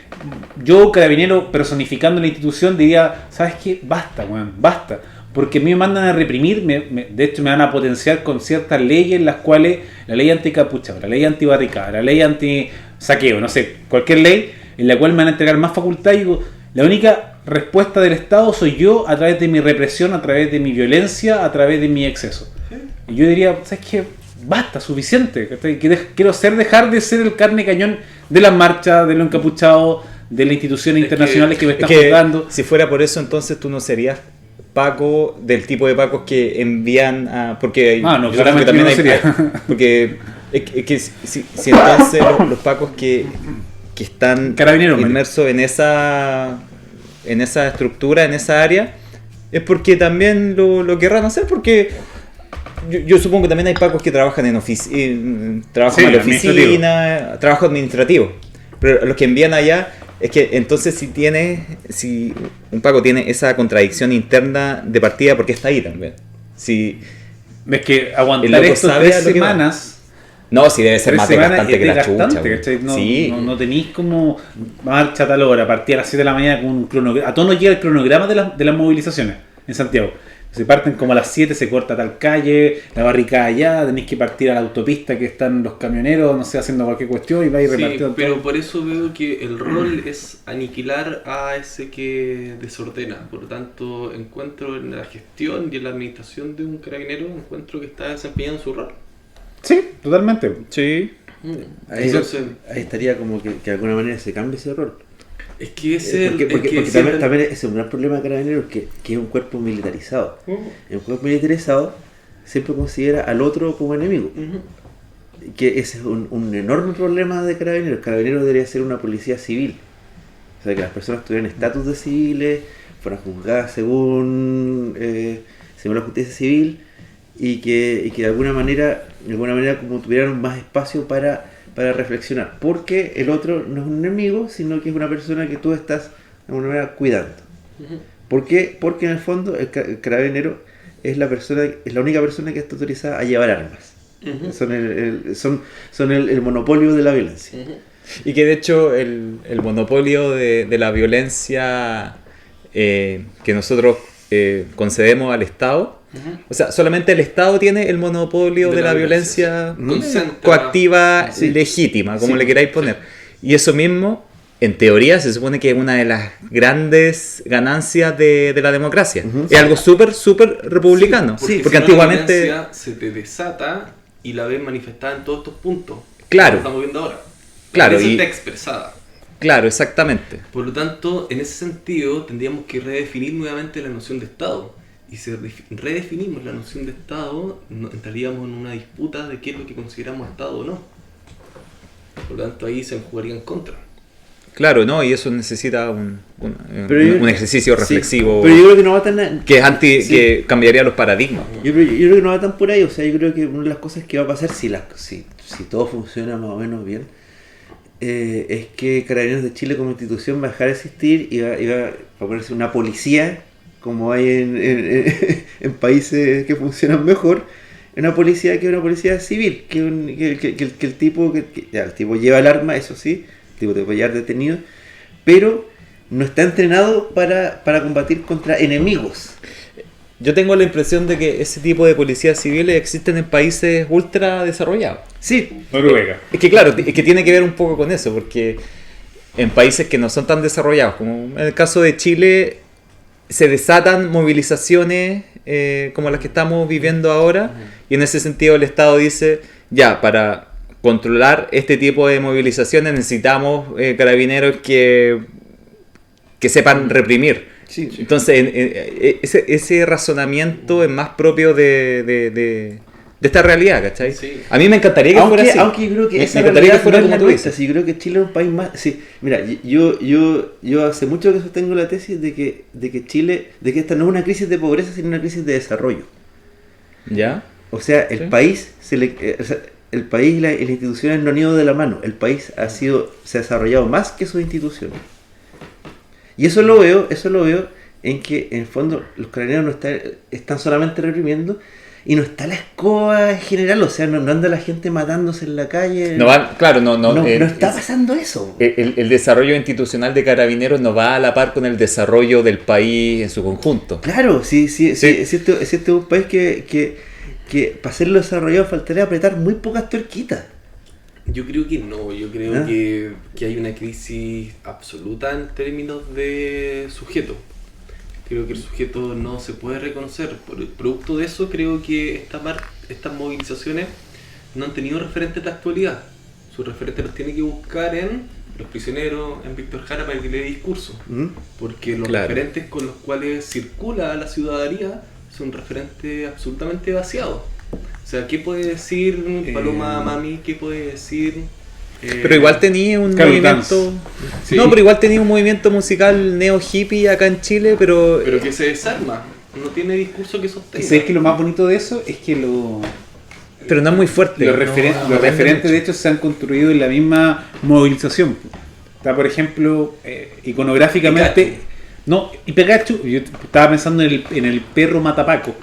yo, carabinero, personificando la institución, diría, ¿sabes qué? Basta, weón, basta. Porque a mí me mandan a reprimir, de hecho me van a potenciar con ciertas leyes en las cuales la ley anticapuchado, la ley antibarricada, la ley anti-saqueo, no sé, cualquier ley en la cual me van a entregar más facultad y digo, la única respuesta del Estado soy yo a través de mi represión, a través de mi violencia, a través de mi exceso. Y yo diría, ¿sabes qué? Basta, suficiente. Quiero dejar de ser el carne cañón de las marchas, de los encapuchados, de las instituciones internacionales que me están juzgando. Si fuera por eso, entonces tú no serías Paco del tipo de Pacos que envían a... Porque no, yo claramente creo no que sería. porque es que si entonces los Pacos que están Carabineros, inmersos en esa estructura, en esa área, es porque también lo querrán hacer, porque... Yo supongo que también hay Pacos que trabajan en trabajo en la oficina, trabajo administrativo. Pero los que envían allá es que entonces si un Paco tiene esa contradicción interna de partida, porque está ahí también. Si Es que el aguantar loco esto sabe 3 a lo que va. semanas. no, si debe ser 3 más semanas desgastante es que la chucha. desgastante, güey. ¿cachai? Sí. No tenéis como marcha a tal hora, partir a las 7 de la mañana con un cronograma. A todos nos llega el cronograma de las movilizaciones en Santiago. Se parten como a las 7, se corta tal calle, la barricada allá, tenéis que partir a la autopista que están los camioneros, no sé, haciendo cualquier cuestión y vais repartiendo pero todo. por eso veo que el rol es aniquilar a ese que desordena. Por lo tanto, encuentro en la gestión y en la administración de un carabinero, encuentro que está desempeñando su rol. Sí, totalmente. Sí. Ahí, Entonces, ahí estaría como que de alguna manera se cambie ese rol. es que ese Porque también es un gran problema de Carabineros que es un cuerpo militarizado. Un cuerpo militarizado siempre considera al otro como enemigo. Que ese es un enorme problema de Carabineros. Carabineros debería ser una policía civil. O sea, que las personas tuvieran estatus de civiles, fueran juzgadas según la justicia civil y que de alguna manera como tuvieran más espacio para reflexionar, porque el otro no es un enemigo, sino que es una persona que tú estás de alguna manera cuidando. ¿Por qué? Porque en el fondo el carabinero es la única persona que está autorizada a llevar armas. Son el monopolio de la violencia. Y que de hecho el monopolio de la violencia que nosotros concedemos al Estado, o sea, solamente el Estado tiene el monopolio de la violencia coactiva legítima, como le queráis poner. Y eso mismo, en teoría, se supone que es una de las grandes ganancias de la democracia. Es algo súper republicano. Porque si antiguamente... la violencia se te desata y la ves manifestada en todos estos puntos. Claro. Como estamos viendo ahora. Claro, y y... está expresada. Claro, exactamente. Por lo tanto, en ese sentido, tendríamos que redefinir nuevamente la noción de Estado. Y si redefinimos la noción de Estado, entraríamos en una disputa de qué es lo que consideramos Estado o no. Por lo tanto, ahí se jugaría en contra. Claro, ¿no? Y eso necesita un ejercicio reflexivo, pero yo creo que no va tan... que cambiaría los paradigmas. Yo creo que no va tan por ahí. O sea, yo creo que una de las cosas que va a pasar si todo funciona más o menos bien, es que Carabineros de Chile como institución va a dejar de existir y va a ponerse una policía como hay en países que funcionan mejor, una policía que es una policía civil, que el tipo el tipo lleva el arma, eso sí, el tipo te puede llevar detenido, pero no está entrenado para combatir contra enemigos. Yo tengo la impresión de que ese tipo de policías civiles existen en países ultra desarrollados. Sí, Noruega. Es que claro, es que tiene que ver un poco con eso, porque en países que no son tan desarrollados, como en el caso de Chile, se desatan movilizaciones como las que estamos viviendo ahora, y en ese sentido el Estado dice, ya, para controlar este tipo de movilizaciones necesitamos carabineros que sepan reprimir. Sí. Entonces, ese razonamiento es más propio de esta realidad, ¿cachai? Sí. A mí me encantaría que fuera así. Aunque yo creo que Me esa encantaría realidad que fuera no es como la tú nuestra. dices. Sí, creo que Chile es un país más... Sí, mira, yo hace mucho que sostengo la tesis de que Chile, de que esta no es una crisis de pobreza, sino una crisis de desarrollo. ¿Ya? O sea, el Sí. país, el país y las instituciones no han ido de la mano. El país se ha desarrollado más que sus instituciones. Y eso lo veo en que en el fondo los carabineros no están solamente reprimiendo y no está la escoba en general, o sea, no anda la gente matándose en la calle. No va, claro, no está pasando eso. El desarrollo institucional de Carabineros no va a la par con el desarrollo del país en su conjunto. Claro, si este es un país que para serlo desarrollado faltaría apretar muy pocas tuerquitas. Yo creo que no, yo creo que hay una crisis absoluta en términos de sujeto. Creo que el sujeto no se puede reconocer. Por el producto de eso, creo que estas movilizaciones no han tenido referentes de actualidad. Sus referentes los tiene que buscar en los prisioneros, en Víctor Jara para que le dé discurso. Porque los referentes con los cuales circula la ciudadanía son referentes absolutamente vaciados. O sea, ¿qué puede decir Paloma Mami? ¿Qué puede decir? Pero igual tenía un Carol movimiento... Sí. No, pero igual tenía un movimiento musical neo-hippie acá en Chile, pero que se desarma. No tiene discurso que sostenga. ¿Sabes que lo más bonito de eso es que pero no es muy fuerte. los no referentes mucho. de hecho se han construido en la misma movilización? Está, por ejemplo, iconográficamente... Y Pikachu, yo estaba pensando en el perro Matapaco,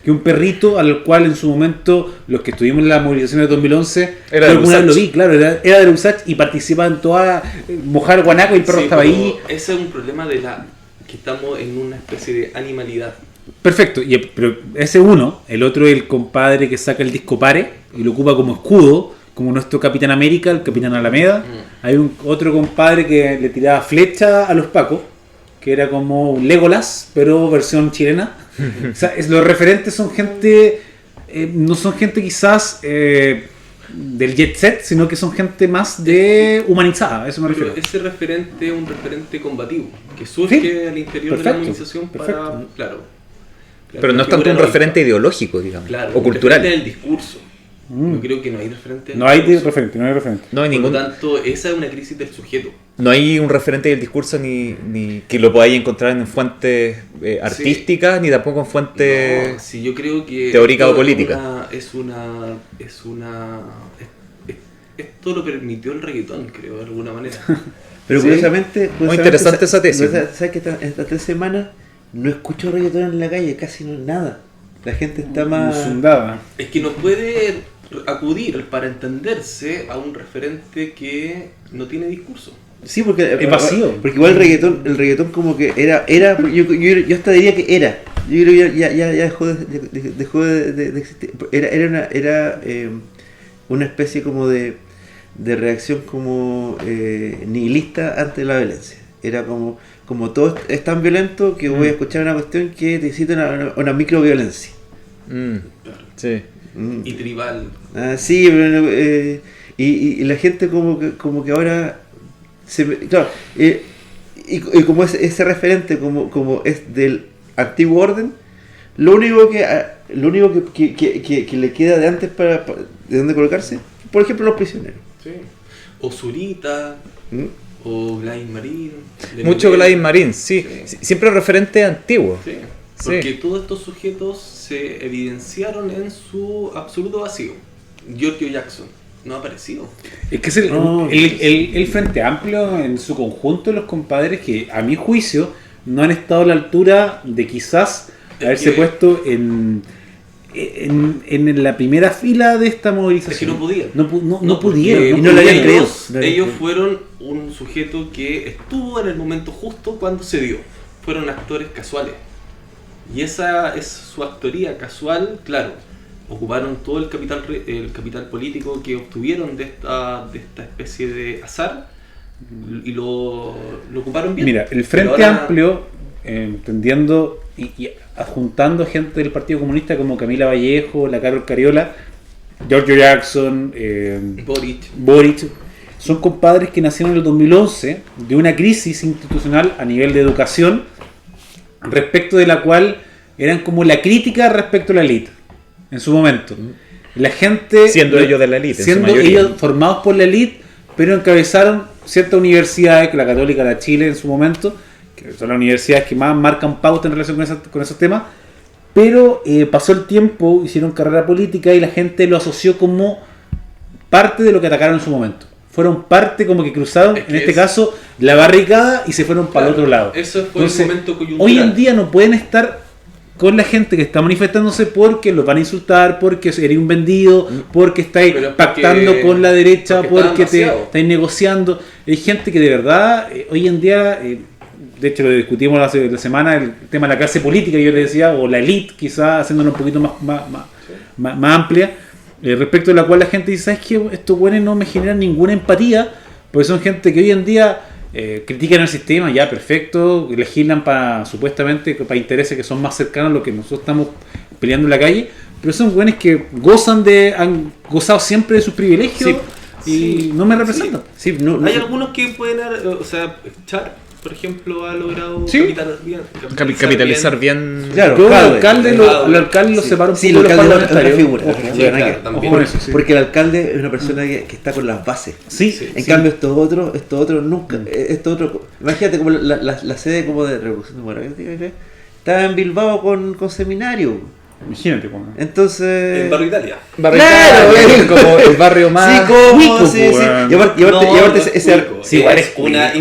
que un perrito al cual en su momento los que estuvimos en la movilización de 2011 Era de alguna vez lo Usach. vi, claro, era de Usach y participaba en toda mojar guanaco y el perro Sí, estaba pero ahí. ese es un problema que estamos en una especie de animalidad. Perfecto, pero ese uno, el otro es el compadre que saca el disco Pare y lo ocupa como escudo, como nuestro Capitán América, el Capitán Alameda. Hay otro compadre que le tiraba flecha a los pacos, que era como un Legolas, pero versión chilena. O sea, los referentes son gente, no son gente quizás del jet set, sino que son gente más de humanizada, a eso me Pero refiero. ese referente es un referente combativo, que surge Sí, al interior de perfecto, la movilización para... perfecto. Claro. Pero no es tanto un referente ideológico, digamos, Claro, o cultural. del discurso. Yo creo que no hay referente. No hay referente, no hay referente. No hay Por ningún... lo tanto, esa es una crisis del sujeto. No hay un referente del discurso ni que lo podáis encontrar en fuentes artísticas, ni tampoco en fuentes... No, sí, yo creo que teórica esto o política. Esto lo permitió el reggaetón, creo, de alguna manera. Pero Sí. curiosamente, Muy interesante esa tesis. ¿Sabes que estas 3 semanas no escucho reggaetón en la calle? Casi no, nada. La gente está más... Zundada. Es que no puede acudir para entenderse a un referente que no tiene discurso. Sí, porque Es vacío. Porque igual el reggaetón como que era yo hasta diría que era. Yo creo que ya dejó de existir. Era una especie como de reacción como nihilista ante la violencia. Era como todo es tan violento que voy a escuchar una cuestión que necesita una microviolencia. Sí. Y tribal. Sí, pero, y la gente como que ahora claro, y como ese referente como es del antiguo orden, lo único que le queda de antes de dónde colocarse, por ejemplo, los prisioneros. Sí. O Zurita, o Gladys Marín. Mucho Gladys Marín, sí. Sí. Siempre referente antiguo. Sí. Sí. Porque todos estos sujetos se evidenciaron en su absoluto vacío. Giorgio Jackson no ha aparecido. Es que es No, el Frente Amplio en su conjunto, los compadres que a mi juicio no han estado a la altura de quizás haberse puesto en la primera fila de esta movilización. Es que no podían. No porque pudieron. Y no le habían ellos, creído. ellos fueron un sujeto que estuvo en el momento justo cuando se dio. Fueron actores casuales. Y esa es su actoría casual, claro. Ocuparon todo el capital político que obtuvieron de esta especie de azar y lo ocuparon bien. Mira, el Frente Pero ahora- Amplio, entendiendo y adjuntando gente del Partido Comunista como Camila Vallejo, la Carol Cariola, Giorgio Jackson, Boric, son compadres que nacieron en el 2011 de una crisis institucional a nivel de educación, respecto de la cual eran como la crítica respecto a la élite en su momento. La gente, siendo ellos de la élite, siendo ellos formados por la élite, pero encabezaron ciertas universidades, la Católica, la Chile en su momento, que son las universidades que más marcan pauta en relación con esos temas, pero pasó el tiempo, hicieron carrera política y la gente lo asoció como parte de lo que atacaron en su momento. Fueron parte, como que cruzaron, en este caso, la barricada y se fueron para el otro lado. Eso fue un momento coyuntural. Hoy en día no pueden estar con la gente que está manifestándose porque los van a insultar, porque sería un vendido, porque estáis pactando con la derecha, porque estáis negociando. Hay gente que de verdad, hoy en día, de hecho lo discutimos hace la semana, el tema de la clase política, yo le decía, o la elite, quizás haciéndolo un poquito más amplia, respecto de la cual la gente dice, ¿sabes qué? Estos buenos no me generan ninguna empatía, porque son gente que hoy en día critican el sistema, ya perfecto, legislan supuestamente para intereses que son más cercanos a lo que nosotros estamos peleando en la calle, pero son buenos que han gozado siempre de sus privilegios y no me representan. Sí. Hay algunos que pueden, Char, por ejemplo, ha logrado capitalizar bien. Claro, al alcalde lo separa un poco de los parlamentarios. Porque el alcalde es una persona que está con las bases. En cambio, estos otros nunca. Imagínate como la sede como de Revolución Democrática estaba en Bilbao con seminario. Imagínate cómo. Entonces. En Barrio Italia. Claro, como el barrio más. Sí. Y aparte ese. Igual es una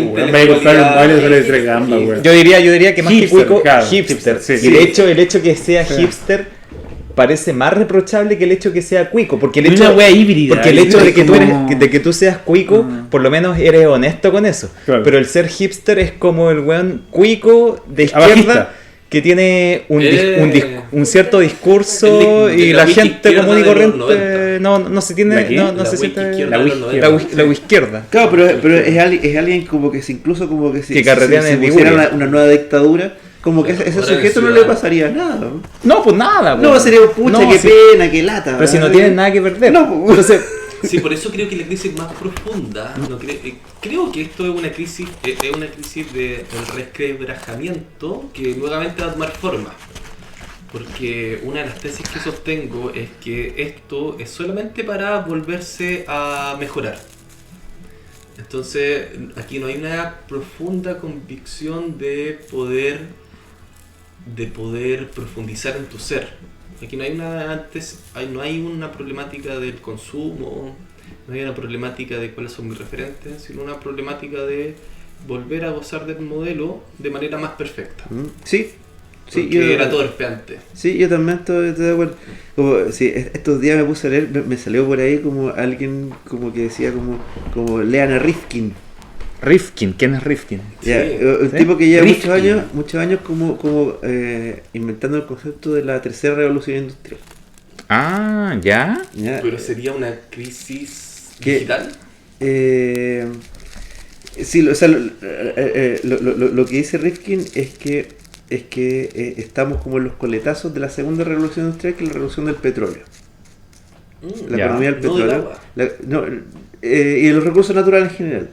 Yo diría que más hipster, que cuico, claro, hipster. sí. Y el hecho que sea hipster parece más reprochable que el hecho que sea cuico, porque el hecho, una wea híbrida, porque el hecho de que como... de que tú seas cuico, por lo menos eres honesto con eso. Claro. Pero el ser hipster es como el weón cuico de izquierda. Abajista. Que tiene un cierto discurso y la gente común y corriente no se tiene, no se siente la izquierda. Claro, pero es alguien como que incluso como que si carretean en pusiera una nueva dictadura, como que ese sujeto no le pasaría nada. No, pues nada. No, sería pucha, qué pena, qué lata. Pero si no tienen nada que perder. No, entonces. Sí, por eso creo que la crisis más profunda, creo que esto es una crisis de resquebrajamiento que nuevamente va a tomar forma. Porque una de las tesis que sostengo es que esto es solamente para volverse a mejorar. Entonces, aquí no hay una profunda convicción de poder profundizar en tu ser. Aquí no hay una problemática del consumo, no hay una problemática de cuáles son mis referentes, sino una problemática de volver a gozar del modelo de manera más perfecta. Sí, porque era todo espeante. Sí, yo también estoy de acuerdo. Como, estos días me puse a leer, me salió por ahí como alguien como que decía como lean a Rifkin. ¿Quién es Rifkin? Un tipo que lleva muchos años como inventando el concepto de la tercera revolución industrial. Ah, ¿ya? Pero sería una crisis digital. Sí, o sea, lo que dice Rifkin es que estamos como en los coletazos de la segunda revolución industrial, que es la revolución del petróleo. La economía del petróleo. Y de los recursos naturales en general.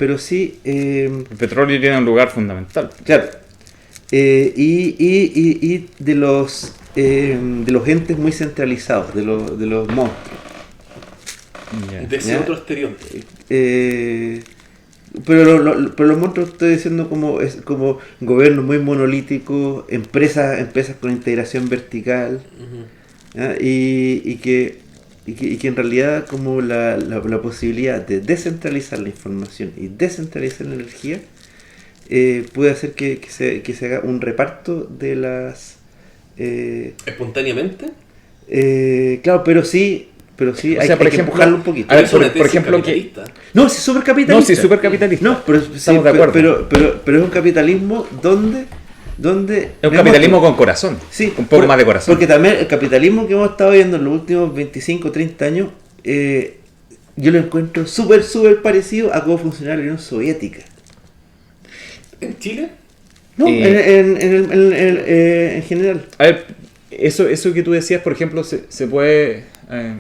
Pero sí. El petróleo tiene un lugar fundamental. Claro. Y de los entes muy centralizados, de los monstruos. De ese otro estereotipo. Pero los monstruos estoy diciendo como gobiernos muy monolíticos, empresas con integración vertical, y que en realidad como la posibilidad de descentralizar la información y descentralizar la energía puede hacer que se haga un reparto de las espontáneamente. Claro, pero sí hay que empujarlo un poquito. A ver, por ejemplo, no, si es súper capitalista. No, pero estamos de acuerdo. Pero es un capitalismo donde es un capitalismo con corazón. Sí, un poco más de corazón. Porque también el capitalismo que hemos estado viendo en los últimos 25 o 30 años, yo lo encuentro súper parecido a cómo funcionaba la Unión Soviética. ¿En Chile? No, en general. A ver, eso que tú decías, por ejemplo, se puede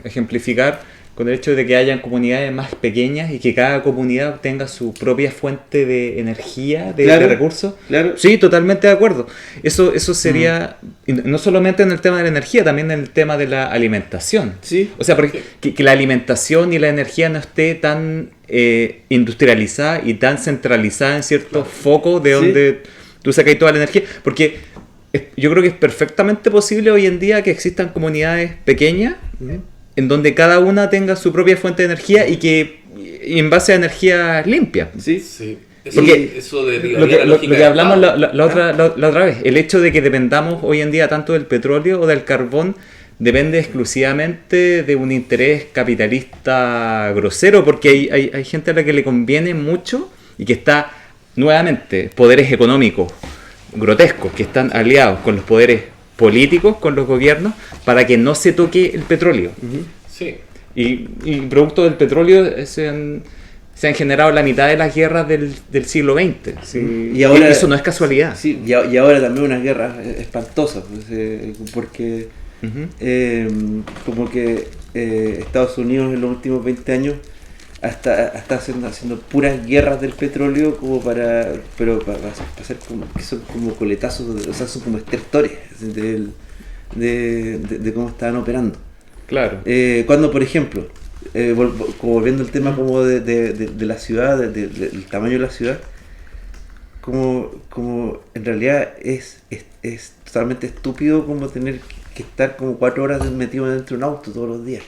ejemplificar con el hecho de que hayan comunidades más pequeñas y que cada comunidad tenga su propia fuente de energía, de recursos. Claro. Sí, totalmente de acuerdo. Eso sería, no solamente en el tema de la energía, también en el tema de la alimentación. Sí. O sea, porque que la alimentación y la energía no esté tan industrializada y tan centralizada en ciertos focos de donde tú sacas toda la energía. Porque yo creo que es perfectamente posible hoy en día que existan comunidades pequeñas en donde cada una tenga su propia fuente de energía y en base a energía limpia. Sí. Sí. Porque Eso de lo que hablamos la otra vez, el hecho de que dependamos hoy en día tanto del petróleo o del carbón depende exclusivamente de un interés capitalista grosero, porque hay gente a la que le conviene mucho y que está, nuevamente, poderes económicos grotescos que están aliados con los poderes políticos, con los gobiernos, para que no se toque el petróleo. Sí. Y producto del petróleo se han generado la mitad de las guerras del siglo XX. ¿Sí? Y ahora, eso no es casualidad. Sí, y ahora también unas guerras espantosas, pues, porque como que Estados Unidos en los últimos 20 años está haciendo puras guerras del petróleo como para hacer como que son como coletazos, o sea, son como estertores de cómo estaban operando. Claro. Cuando, por ejemplo, como volviendo al tema como de la ciudad, del tamaño de la ciudad, como en realidad es totalmente estúpido como tener que estar como 4 horas metido dentro de un auto todos los días.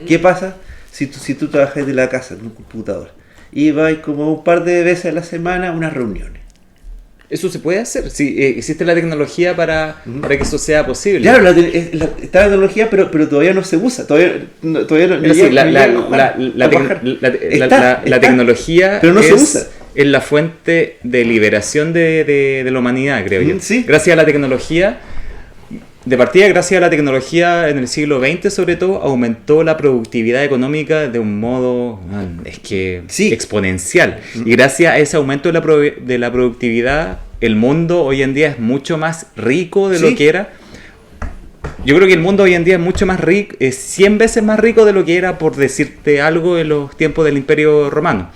¿Qué pasa si tú trabajas de la casa en un computador y vas como un par de veces a la semana a unas reuniones? Eso se puede hacer. Sí, existe la tecnología para que eso sea posible. Claro, está la tecnología, pero todavía no se usa. Todavía no Sí, la tecnología pero no se usa. Es la fuente de liberación de la humanidad, creo yo. Sí. Gracias a la tecnología, de partida, gracias a la tecnología en el siglo XX sobre todo, aumentó la productividad económica de un modo exponencial. Y gracias a ese aumento de la productividad, el mundo hoy en día es mucho más rico de lo que era. Yo creo que el mundo hoy en día es mucho más rico, es 100 veces más rico de lo que era, por decirte algo, en los tiempos del Imperio Romano.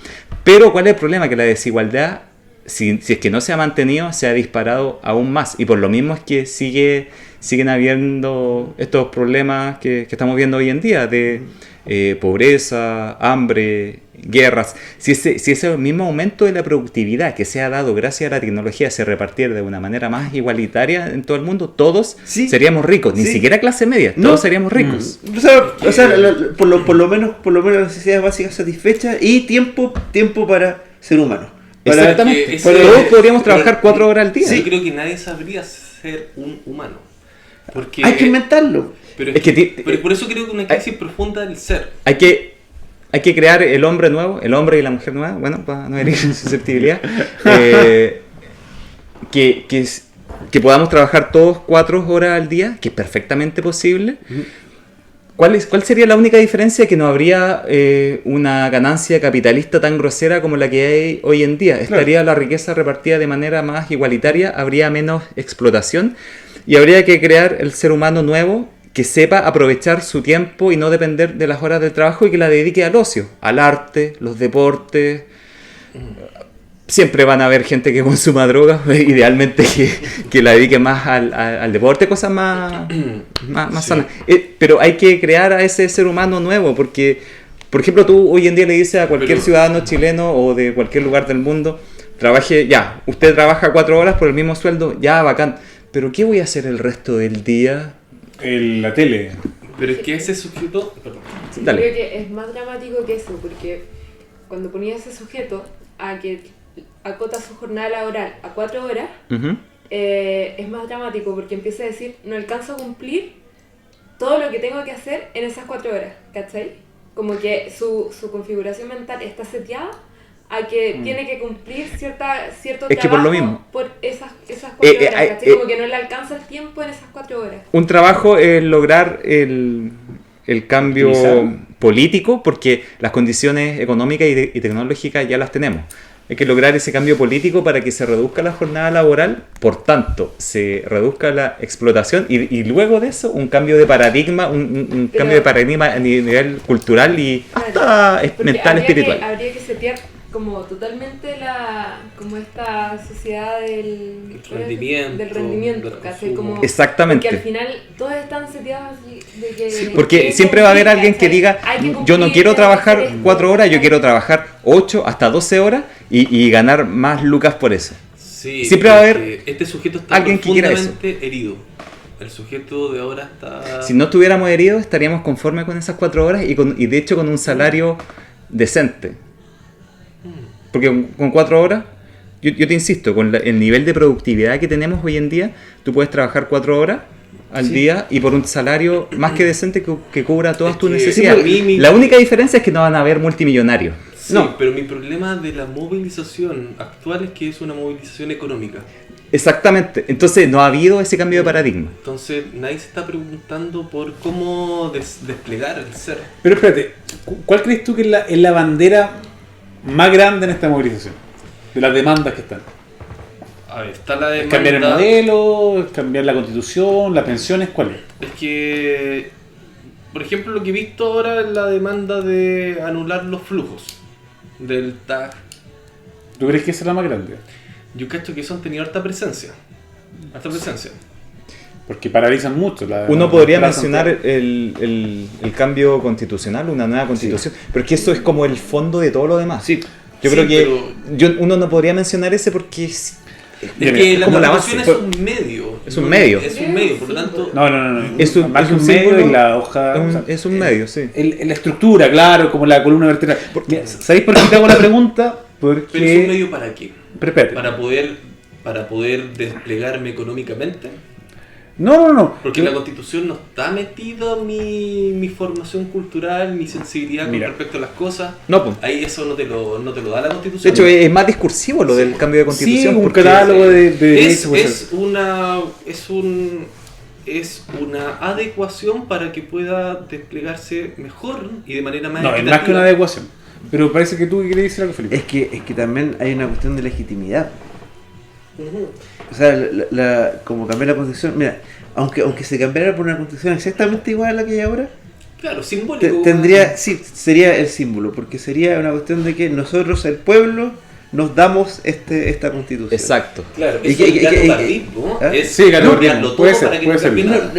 Pero ¿cuál es el problema? Que la desigualdad, si es que no se ha mantenido, se ha disparado aún más. Y por lo mismo es que siguen habiendo estos problemas que estamos viendo hoy en día de pobreza, hambre, guerras. Si ese mismo aumento de la productividad que se ha dado gracias a la tecnología se repartiera de una manera más igualitaria en todo el mundo, todos seríamos ricos. Ni siquiera clase media, todos seríamos ricos. O sea, por lo menos las necesidades básicas satisfechas y tiempo para ser humano. Exactamente. Todos podríamos trabajar 4 horas al día. Sí, creo que nadie sabría ser un humano. Porque hay que inventarlo. Pero, pero por eso creo que una crisis profunda del ser. Hay que crear el hombre nuevo, el hombre y la mujer nueva, bueno, para no herir susceptibilidad, que podamos trabajar todos 4 horas al día, que es perfectamente posible. ¿Cuál sería la única diferencia? Que no habría una ganancia capitalista tan grosera como la que hay hoy en día. Estaría la riqueza repartida de manera más igualitaria, habría menos explotación y habría que crear el ser humano nuevo que sepa aprovechar su tiempo y no depender de las horas del trabajo y que la dedique al ocio, al arte, los deportes. Siempre van a haber gente que consuma drogas, idealmente que la dedique más al deporte, cosas más sanas. Pero hay que crear a ese ser humano nuevo, porque, por ejemplo, tú hoy en día le dices a cualquier ciudadano chileno o de cualquier lugar del mundo, usted trabaja 4 horas por el mismo sueldo, ya, bacán, pero ¿qué voy a hacer el resto del día? La tele. Pero es que ese sujeto... Perdón. Dale. Creo que es más dramático que eso, porque cuando ponía ese sujeto a que acota su jornada laboral a 4 horas, es más dramático porque empieza a decir, no alcanzo a cumplir todo lo que tengo que hacer en esas 4 horas, ¿cachai? Como que su configuración mental está seteada a que tiene que cumplir cierto trabajo que por lo mismo. Por esas 4 horas, ¿cachai? Como que no le alcanza el tiempo en esas 4 horas. Un trabajo es lograr el cambio político, porque las condiciones económicas y tecnológicas ya las tenemos. Hay que lograr ese cambio político para que se reduzca la jornada laboral, por tanto, se reduzca la explotación y luego de eso un cambio de paradigma, un cambio de paradigma a nivel cultural y hasta mental, espiritual. Habría que setear como totalmente como esta sociedad del rendimiento, ¿cachai? Como, exactamente. porque al final todos están seteados de que... Sí, porque siempre va a haber alguien que diga, yo no quiero trabajar 4 horas, yo quiero trabajar 8 hasta 12 horas y ganar más lucas por eso. Sí, siempre va a haber este sujeto está alguien que quiera eso. profundamente herido. El sujeto de ahora está... Si no estuviéramos heridos, estaríamos conformes con esas 4 horas y de hecho con un salario decente. Porque con 4 horas, yo te insisto, con el nivel de productividad que tenemos hoy en día, tú puedes trabajar 4 horas al día y por un salario más que decente que cubra todas tus necesidades. La única diferencia es que no van a haber multimillonarios. Sí, no. Pero mi problema de la movilización actual es que es una movilización económica. Exactamente, entonces no ha habido ese cambio de paradigma. Entonces nadie se está preguntando por cómo desplegar el ser. Pero espérate, ¿cuál crees tú que es la bandera más grande en esta movilización? De las demandas que están. A ver, está la demanda... ¿Cambiar el modelo? ¿Cambiar la constitución? ¿Las pensiones? ¿Cuál es? Es que, por ejemplo, lo que he visto ahora es la demanda de anular los flujos del TAG. ¿Tú crees que esa es la más grande? Yo cacho que eso han tenido harta presencia. Harta presencia. Porque paralizan mucho. Uno podría mencionar el cambio constitucional, una nueva constitución, pero es que eso es como el fondo de todo lo demás. Sí. Yo creo que uno no podría mencionar ese porque es que la como constitución base. es un medio. Es un medio. Es un medio, por lo tanto... No. Es un medio símbolo, y la hoja... es un medio, sí. La estructura, claro, como la columna vertebral. ¿Sabéis por qué te hago la pregunta? Porque... ¿Pero es un medio para qué? Pero espérate. Para poder desplegarme económicamente. No. Porque la constitución no está metida mi formación cultural, mi sensibilidad con respecto a las cosas. No, pues. Ahí eso no te lo da la De constitución. hecho, es más discursivo lo del cambio de constitución. Sí, un porque catálogo de es una adecuación para que pueda desplegarse mejor y de manera más No, es más que una adecuación. Pero parece que tú querías decir algo, Felipe. Es que también hay una cuestión de legitimidad. Ujú. O sea, como cambiar la constitución, mira, aunque se cambiara por una constitución exactamente igual a la que hay ahora, Claro, simbólico. sí, sería el símbolo, porque sería una cuestión de que nosotros, el pueblo, nos damos esta constitución. Exacto. Claro, Y eso que- es gato y que- Tardif, ¿no? ¿Ah? Es Sí, gato cambiarlo Tardif, todo puede ser, para que puede no ser. cambie No, nada.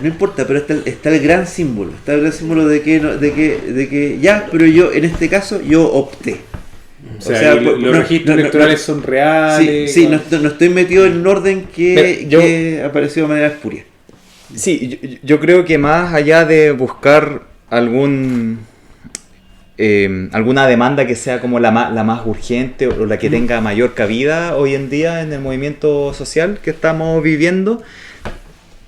no importa, pero está el gran símbolo. Está el gran símbolo de que ya, pero yo, en este caso, yo opté. O sea, por- los registros electorales son reales. Sí, no estoy metido en un orden Pero que apareció de manera espuria. Sí, yo creo que más allá de buscar alguna demanda que sea como la más urgente o la que tenga mayor cabida hoy en día en el movimiento social que estamos viviendo,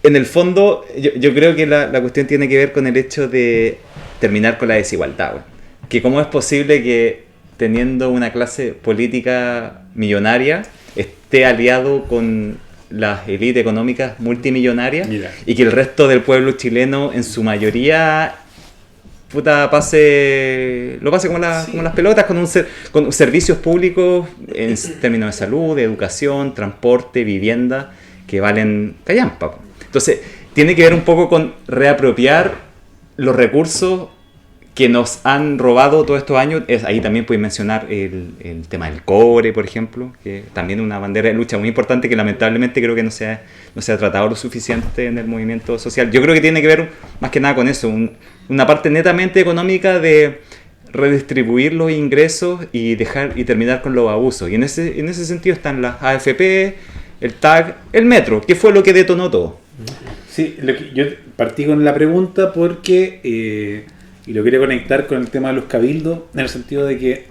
en el fondo yo creo que la cuestión tiene que ver con el hecho de terminar con la desigualdad, güey. Que cómo es posible que teniendo una clase política millonaria esté aliado con las élites económicas multimillonarias. Mira. Y que el resto del pueblo chileno en su mayoría lo pase como las pelotas con servicios públicos en términos de salud, de educación, transporte, vivienda que valen callampa. Entonces tiene que ver un poco con reapropiar los recursos que nos han robado todos estos años. Ahí también puedes mencionar el tema del cobre, por ejemplo, que también es una bandera de lucha muy importante que lamentablemente creo que no se ha tratado lo suficiente en el movimiento social. Yo creo que tiene que ver más que nada con eso, una parte netamente económica de redistribuir los ingresos y terminar con los abusos. Y en ese sentido están las AFP, el TAG, el metro, que fue lo que detonó todo. Sí, yo partí con la pregunta porque... y lo quería conectar con el tema de los cabildos, en el sentido de que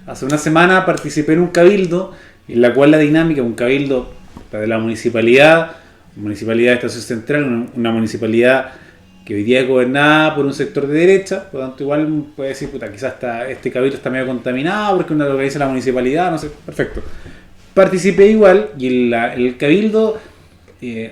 hace una semana participé en un cabildo, en la cual la dinámica, un cabildo de la municipalidad de Estación Central, una municipalidad que hoy día es gobernada por un sector de derecha, por lo tanto igual puede decir, puta, quizás este cabildo está medio contaminado porque uno lo que dice la municipalidad, no sé, perfecto. Participé igual y el cabildo,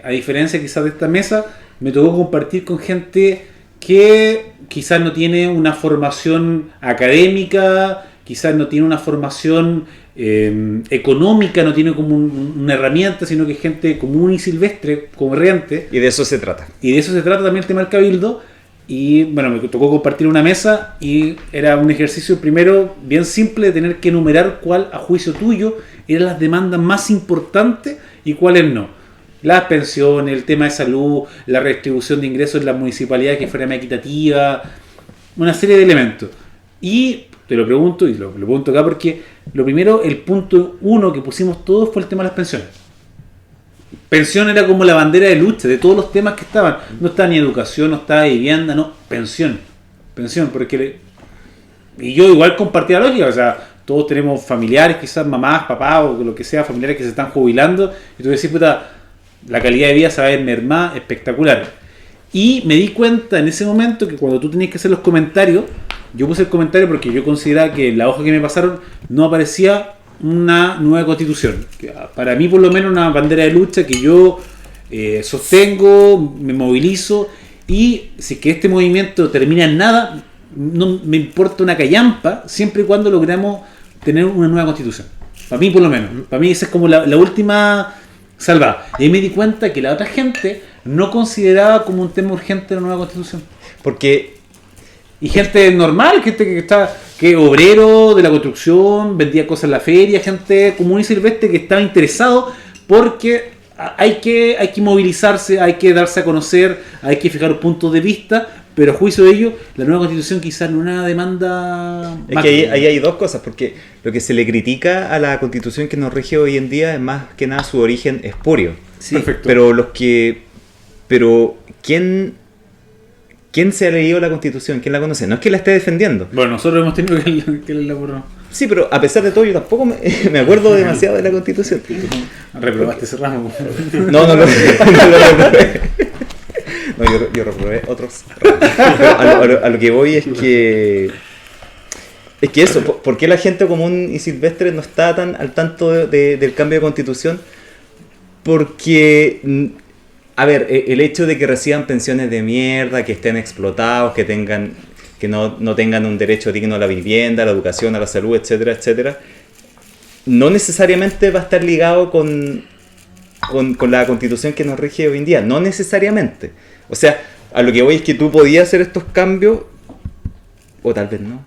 a diferencia quizás de esta mesa, me tocó compartir con gente que quizás no tiene una formación académica quizás no tiene una formación económica, no tiene como una herramienta, sino que es gente común y silvestre, corriente. Y de eso se trata. Y de eso se trata también el tema del cabildo. Y bueno, me tocó compartir una mesa y era un ejercicio primero bien simple de tener que enumerar cuál a juicio tuyo eran las demandas más importantes y cuáles no. Las pensiones, el tema de salud, la redistribución de ingresos en las municipalidades que fuera más equitativa, una serie de elementos. Y te lo pregunto, y lo pregunto acá porque lo primero, el punto 1 que pusimos todos fue el tema de las pensiones. Pensión era como la bandera de lucha de todos los temas que estaban. No estaba ni educación, no estaba vivienda, no, pensión. Pensión, porque... Y yo igual compartía la lógica, o sea, todos tenemos familiares, quizás mamás, papás o lo que sea, familiares que se están jubilando, y tú decís, puta, la calidad de vida se va a ver mermada, espectacular. Y me di cuenta en ese momento que cuando tú tenías que hacer los comentarios, yo puse el comentario porque yo consideraba que en la hoja que me pasaron no aparecía una nueva constitución. Que para mí, por lo menos, una bandera de lucha que yo sostengo, me movilizo, y si que este movimiento termina en nada, no me importa una callampa, siempre y cuando logramos tener una nueva constitución. Para mí, por lo menos. Para mí, esa es como la última salvada. Y ahí me di cuenta que la otra gente no consideraba como un tema urgente la nueva constitución. Porque... Y gente normal, gente que obrero de la construcción, vendía cosas en la feria, gente común y silvestre que estaba interesado porque hay que movilizarse, hay que darse a conocer, hay que fijar puntos de vista, pero a juicio de ello, la nueva constitución quizás no es una demanda... Es que ahí hay dos cosas, porque lo que se le critica a la constitución que nos rige hoy en día es más que nada su origen espurio. Sí, perfecto. Pero ¿quién se ha leído la Constitución? ¿Quién la conoce? No es que la esté defendiendo. Bueno, nosotros hemos tenido que leerla por... Sí, pero a pesar de todo yo tampoco me acuerdo demasiado de la Constitución. Reprobaste ese ramo. No lo reprobé. No, yo reprobé otros ramos. A lo que voy es que eso, ¿por qué la gente común y silvestre no está tan al tanto del cambio de Constitución? Porque... A ver, el hecho de que reciban pensiones de mierda, que estén explotados, que no tengan un derecho digno a la vivienda, a la educación, a la salud, etcétera, etcétera, no necesariamente va a estar ligado con la constitución que nos rige hoy en día. No necesariamente. O sea, a lo que voy es que tú podías hacer estos cambios, o tal vez no.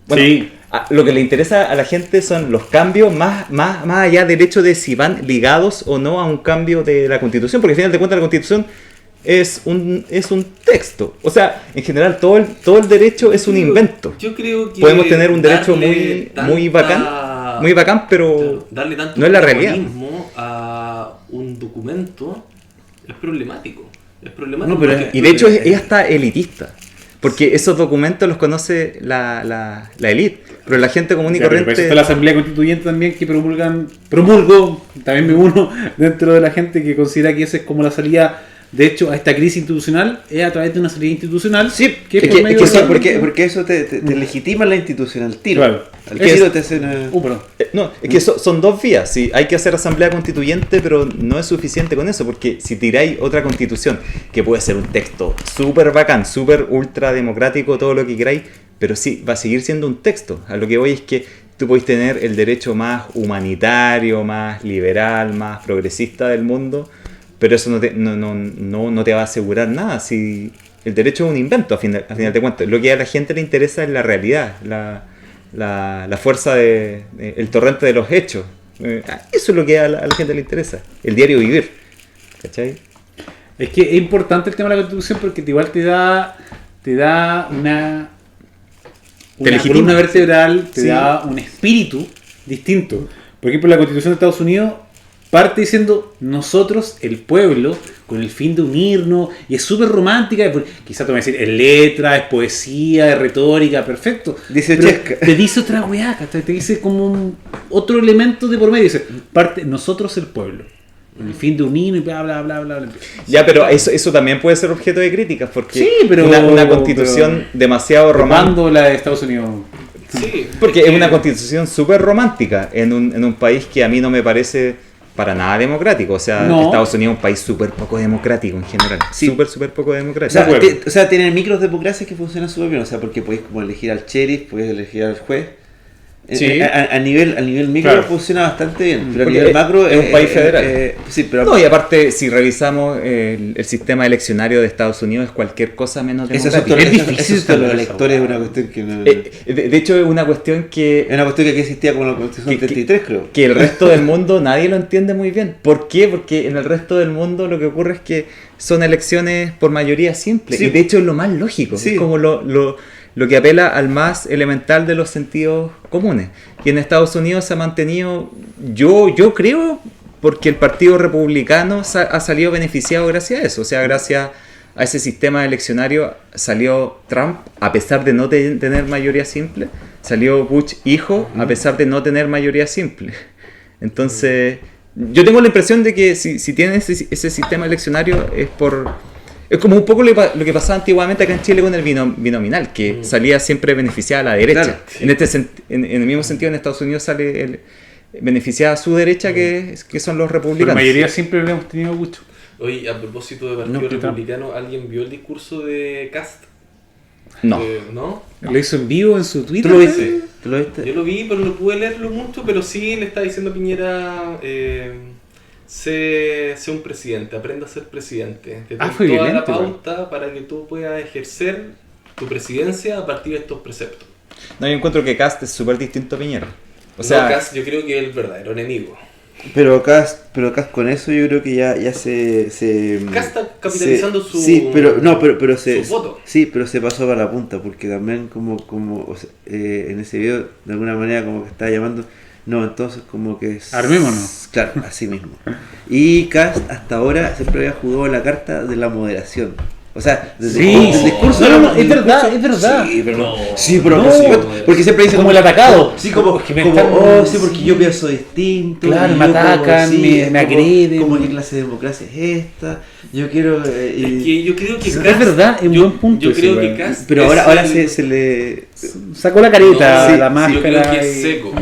Bueno, sí. Lo que le interesa a la gente son los cambios más allá del hecho de si van ligados o no a un cambio de la Constitución, porque al final de cuentas la Constitución es un texto. O sea, en general todo el derecho es un invento. Yo creo que podemos tener un derecho muy bacán, pero darle tanto no es la realidad. A un documento es problemático. No, pero y de hecho es hasta elitista. Porque esos documentos los conoce la élite, pero la gente común y corriente... Pero está la Asamblea Constituyente también que promulgo, también me uno dentro de la gente que considera que esa es como la salida, de hecho, a esta crisis institucional, es a través de una salida institucional. Sí, porque eso te legitima la institucional tiro. Claro. Al tiro te hace una... No, es que son dos vías. Sí, hay que hacer asamblea constituyente, pero no es suficiente con eso, porque si tiráis otra constitución, que puede ser un texto súper bacán, súper ultra democrático, todo lo que queráis, pero sí, va a seguir siendo un texto. A lo que voy es que tú podés tener el derecho más humanitario, más liberal, más progresista del mundo, pero eso no te va a asegurar nada. Si el derecho es un invento, a final de cuentas. Lo que a la gente le interesa es la realidad, la fuerza el torrente de los hechos. Eso es lo que a la gente le interesa, el diario vivir. ¿Cachai? Es que es importante el tema de la Constitución porque igual te da una columna vertebral, te da un espíritu distinto. Por ejemplo, la Constitución de Estados Unidos parte diciendo nosotros, el pueblo, con el fin de unirnos, y es súper romántica, quizás te voy a decir, es letra, es poesía, es retórica, perfecto. Dice Chesca. Te dice otra weá, te dice como otro elemento de por medio, dice, parte nosotros, el pueblo, con el fin de unirnos y bla, bla, bla, bla, bla. Ya, pero eso también puede ser objeto de críticas, porque sí, pero, una constitución demasiado romántica. La de Estados Unidos. Sí, porque es una constitución súper romántica en un país que a mí no me parece para nada democrático. O sea, no. Estados Unidos es un país súper poco democrático en general. Sí. Súper poco democrático. O sea, tienen micros democracias que funcionan súper bien. O sea, porque podéis como elegir al sheriff, podéis elegir al juez. Sí. A nivel micro Claro. funciona bastante bien, pero a Porque nivel macro es un país federal. sí, pero No, y aparte, si revisamos el sistema eleccionario de Estados Unidos, es cualquier cosa menos ese democrático. Es difícil eso de los tener electores esa es una cuestión que no, De hecho, es una cuestión es que una cuestión que aquí existía con la Constitución que- 33, creo. el resto del mundo nadie lo entiende muy bien. ¿Por qué? Porque en el resto del mundo lo que ocurre es que son elecciones por mayoría simple. Sí. Y de hecho es lo más lógico. Sí. Es como lo que apela al más elemental de los sentidos comunes. Y en Estados Unidos se ha mantenido, yo creo, porque el Partido Republicano ha salido beneficiado gracias a eso. O sea, gracias a ese sistema eleccionario salió Trump, a pesar de no tener mayoría simple. Salió Bush hijo, a pesar de no tener mayoría simple. Entonces, yo tengo la impresión de que si tienen ese sistema eleccionario es como un poco lo que pasaba antiguamente acá en Chile con el binominal, que salía siempre beneficiada a la derecha. Claro, sí. En el mismo sentido, en Estados Unidos sale beneficiada a su derecha, que son los Por republicanos. mayoría siempre lo hemos tenido mucho. Oye, a propósito de Partido No, que Republicano, ¿alguien vio el discurso de Cast? No. ¿No? Lo hizo en vivo en su ¿Tú Twitter. lo ¿no? viste? ¿Tú lo viste? Yo lo vi, pero no pude leerlo mucho, pero sí le está diciendo a Piñera, sé un presidente, aprenda a ser presidente. Te doy fue toda violento, la pauta para que tú puedas ejercer tu presidencia a partir de estos preceptos. No, yo encuentro que Cast es súper distinto a Piñera. O O sea, sea, Kast yo creo que es el verdadero enemigo. Pero Kast con eso yo creo que ya se Kast está capitalizando su sí, pero se su voto. sí, pero se pasó para la punta porque también como o sea, en ese video de alguna manera como que estaba llamando entonces como que Armémonos. claro, así mismo. Y Kast hasta ahora siempre había jugado la carta de la moderación. O sea, desde Sí, el discurso no, del es verdad, discurso- es verdad. Sí, pero No. sí, pero No. por supuesto, porque siempre dice Como el atacado. Sí, como, Es que me como, están- sí, porque yo pienso distinto. Claro, y me yo como, atacan, me agreden. Como qué clase de democracia es esta. Yo quiero. Es que yo creo que Es Kast, verdad, es un buen punto Yo ese, creo que weón. Kast pero es ahora el- se le. Sacó la careta, No, la sí, máscara. yo creo que es y- seco.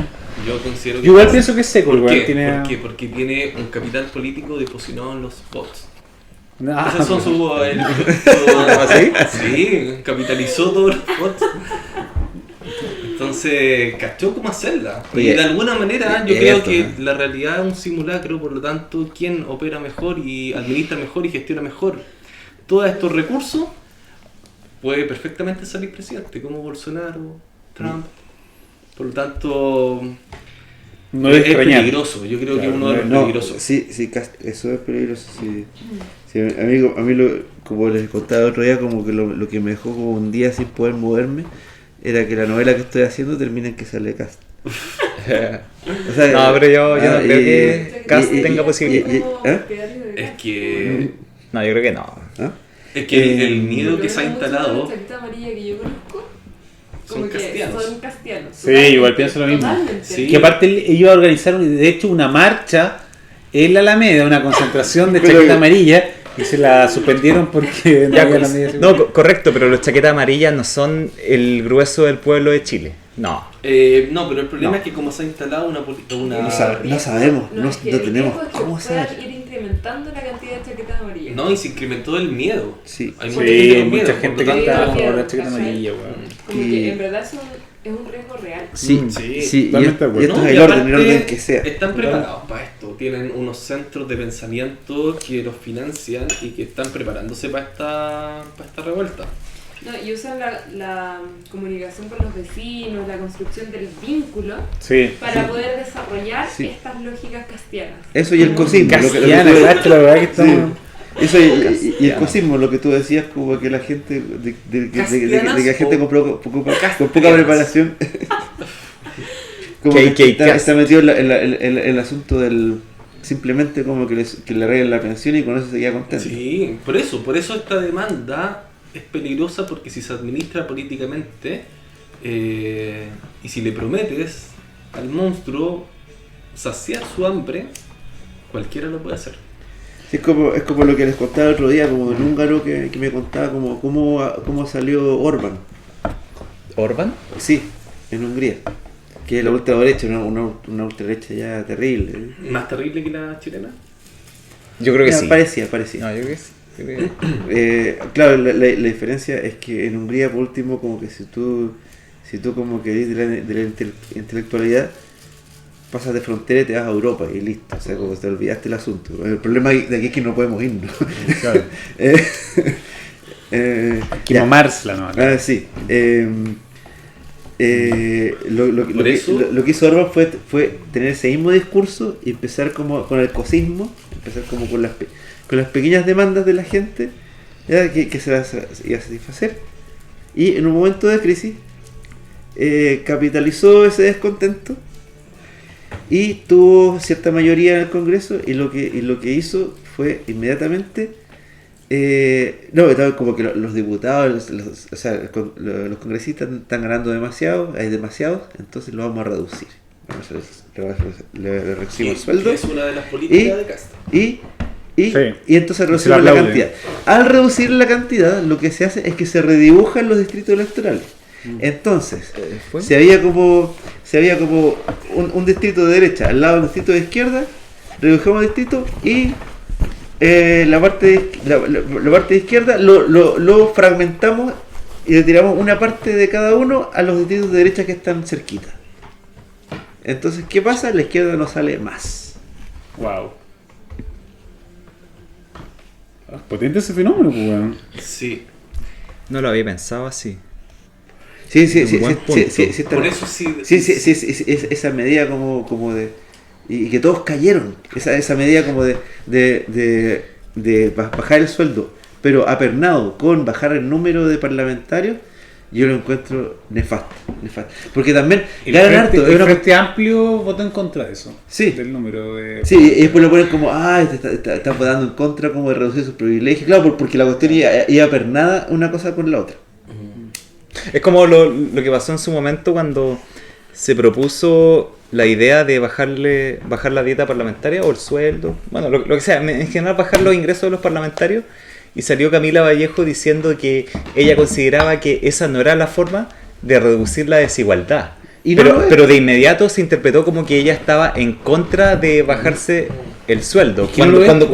Yo considero que Yo igual Kast- pienso que es seco, ¿Por igual qué? tiene- ¿Por qué? Porque tiene un capital político deposicionado en los bots. Ah, Esos son sus... ¿Así? Sí, capitalizó todos los bots. Entonces, cachó cómo hacerla. Y Oye, de alguna manera yo es creo esto, que ¿no? la realidad es un simulacro, por lo tanto, quien opera mejor y administra mejor y gestiona mejor todos estos recursos puede perfectamente salir presidente, como Bolsonaro, Trump. Por lo tanto, no es es extrañar. peligroso. Yo creo que Claro, uno de los No, peligrosos. sí, eso es peligroso. Sí. Sí, a mí como les contaba el otro día, como que lo que me dejó como un día sin poder moverme era que la novela que estoy haciendo termina en que sale Kast. O sea, No, pero yo no creo que Kast y- tenga y- posibilidad. Es que, No, yo creo que no. ¿Ah? es que el Eh, miedo que se ha instalado... La chaqueta amarilla que yo conozco, Son como que castellanos. son castellanos. Sí, igual pienso lo mismo. Totalmente. Sí. Que aparte él iba a organizar, de hecho, una marcha en la Alameda, una concentración de Pero- chaqueta amarilla, y se la suspendieron porque no Ya, había pues, la media no, correcto, pero los chaquetas amarillas no son el grueso del pueblo de Chile. No. No, pero el problema No. es que como se ha instalado una... No sabemos, no es que no el tenemos riesgo es que cómo puedan saber. ir incrementando la cantidad de chaquetas amarillas. No, y se incrementó el miedo. Sí. Hay Sí, mucha gente con mucha miedo, gente por que lo está a tanto- favor de la ¿cachai? chaqueta amarilla, weón. Como Y- que en verdad es un riesgo real. Sí, Sí, sí, y totalmente de acuerdo. esto No, es y el orden, aparte, el orden que sea. están preparados para esto. Tienen unos centros de pensamiento que los financian y que están preparándose para esta revuelta. No, y usan la comunicación con los vecinos, la construcción del vínculo Sí. para poder desarrollar Sí. estas lógicas castianas. Eso y el cosismo. Castellana, tú- ¿sabes? La verdad que estamos... Eso y el cosismo, lo que tú decías, como que la gente, de que la gente con poca preparación, como que está metido en el asunto del simplemente como que le arreglen la pensión y con eso se queda contento. Sí, por eso esta demanda es peligrosa porque si se administra políticamente y si le prometes al monstruo saciar su hambre, cualquiera lo puede hacer. Sí, es como lo que les contaba el otro día, como el húngaro que me contaba como cómo salió Orbán. ¿Orban? Sí, en Hungría. Que es la ultraderecha, una ultraderecha ya terrible. ¿Más terrible que la chilena? Yo creo que Ya, sí. Parecía. No, yo creo que sí. Yo creo que- Claro, la diferencia es que en Hungría, por último, como que si Si tú como que eres de la intelectualidad, pasas de frontera y te vas a Europa y listo. O sea, como te olvidaste el asunto. El problema de aquí es que no podemos irnos. Claro. Que ya. mamársela, ¿no? Sí. Por eso- Lo que hizo Orban fue tener ese mismo discurso y empezar como con el cosismo, empezar como con las pequeñas demandas de la gente, ¿ya? Que se las iba a satisfacer. Y en un momento de crisis capitalizó ese descontento y tuvo cierta mayoría en el Congreso, y lo que hizo fue inmediatamente como que los diputados, o sea, los congresistas están ganando demasiado, hay demasiados, entonces lo vamos a reducir. Le reducimos el sueldo. Que es una de las políticas de Casta. Y Sí. entonces Y se reducimos lo la aplauden. cantidad. Al reducir la cantidad, lo que se hace es que se redibujan los distritos electorales. Entonces, ¿Fue? si había como un distrito de derecha al lado de un distrito de izquierda, redujimos el distrito y la parte de izquierda lo fragmentamos y le tiramos una parte de cada uno a los distritos de derecha que están cerquita. Entonces, ¿qué pasa? La izquierda no sale más. Wow. Potente ese fenómeno, pues, weón. Sí. No lo había pensado así. Sí, Un buen punto. está- Por eso sí. Sí, esa medida como de... Y que todos cayeron. Esa medida como de bajar el sueldo, pero apernado con bajar el número de parlamentarios, yo lo encuentro nefasto. Porque también ganan harto. es El una- Frente Amplio votó en contra de eso. Sí. Del número de... Sí, y después lo ponen como, están votando en contra como de reducir sus privilegios. Claro, porque la cuestión iba apernada una cosa con la otra. Es como lo que pasó en su momento cuando se propuso la idea de bajar la dieta parlamentaria o el sueldo, bueno, lo que sea, en general bajar los ingresos de los parlamentarios, y salió Camila Vallejo diciendo que ella consideraba que esa no era la forma de reducir la desigualdad. Y no lo es. Pero de inmediato se interpretó como que ella estaba en contra de bajarse el sueldo, que no lo es, sí,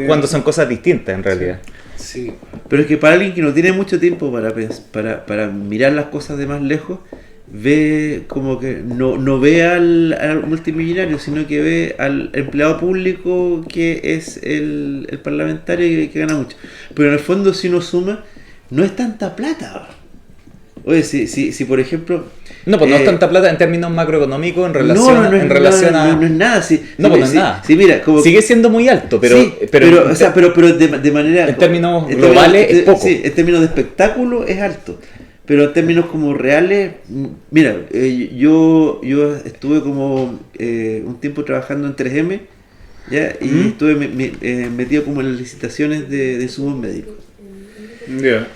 cuando son cosas distintas en realidad. Sí. Pero es que para alguien que no tiene mucho tiempo para mirar las cosas de más lejos, ve como que no ve al multimillonario, sino que ve al empleado público que es el parlamentario y que gana mucho. Pero en el fondo, si uno suma, no es tanta plata. Oye, si por ejemplo... No, pues no es tanta plata en términos macroeconómicos en relación no es nada. No es nada. Sí, mira, como sigue siendo muy alto, pero de manera... en términos globales es poco. Sí, en términos de espectáculo es alto. Pero en términos como reales, mira, yo estuve como un tiempo trabajando en 3M, ¿ya? Y estuve metido como en las licitaciones de insumos médicos. Ya.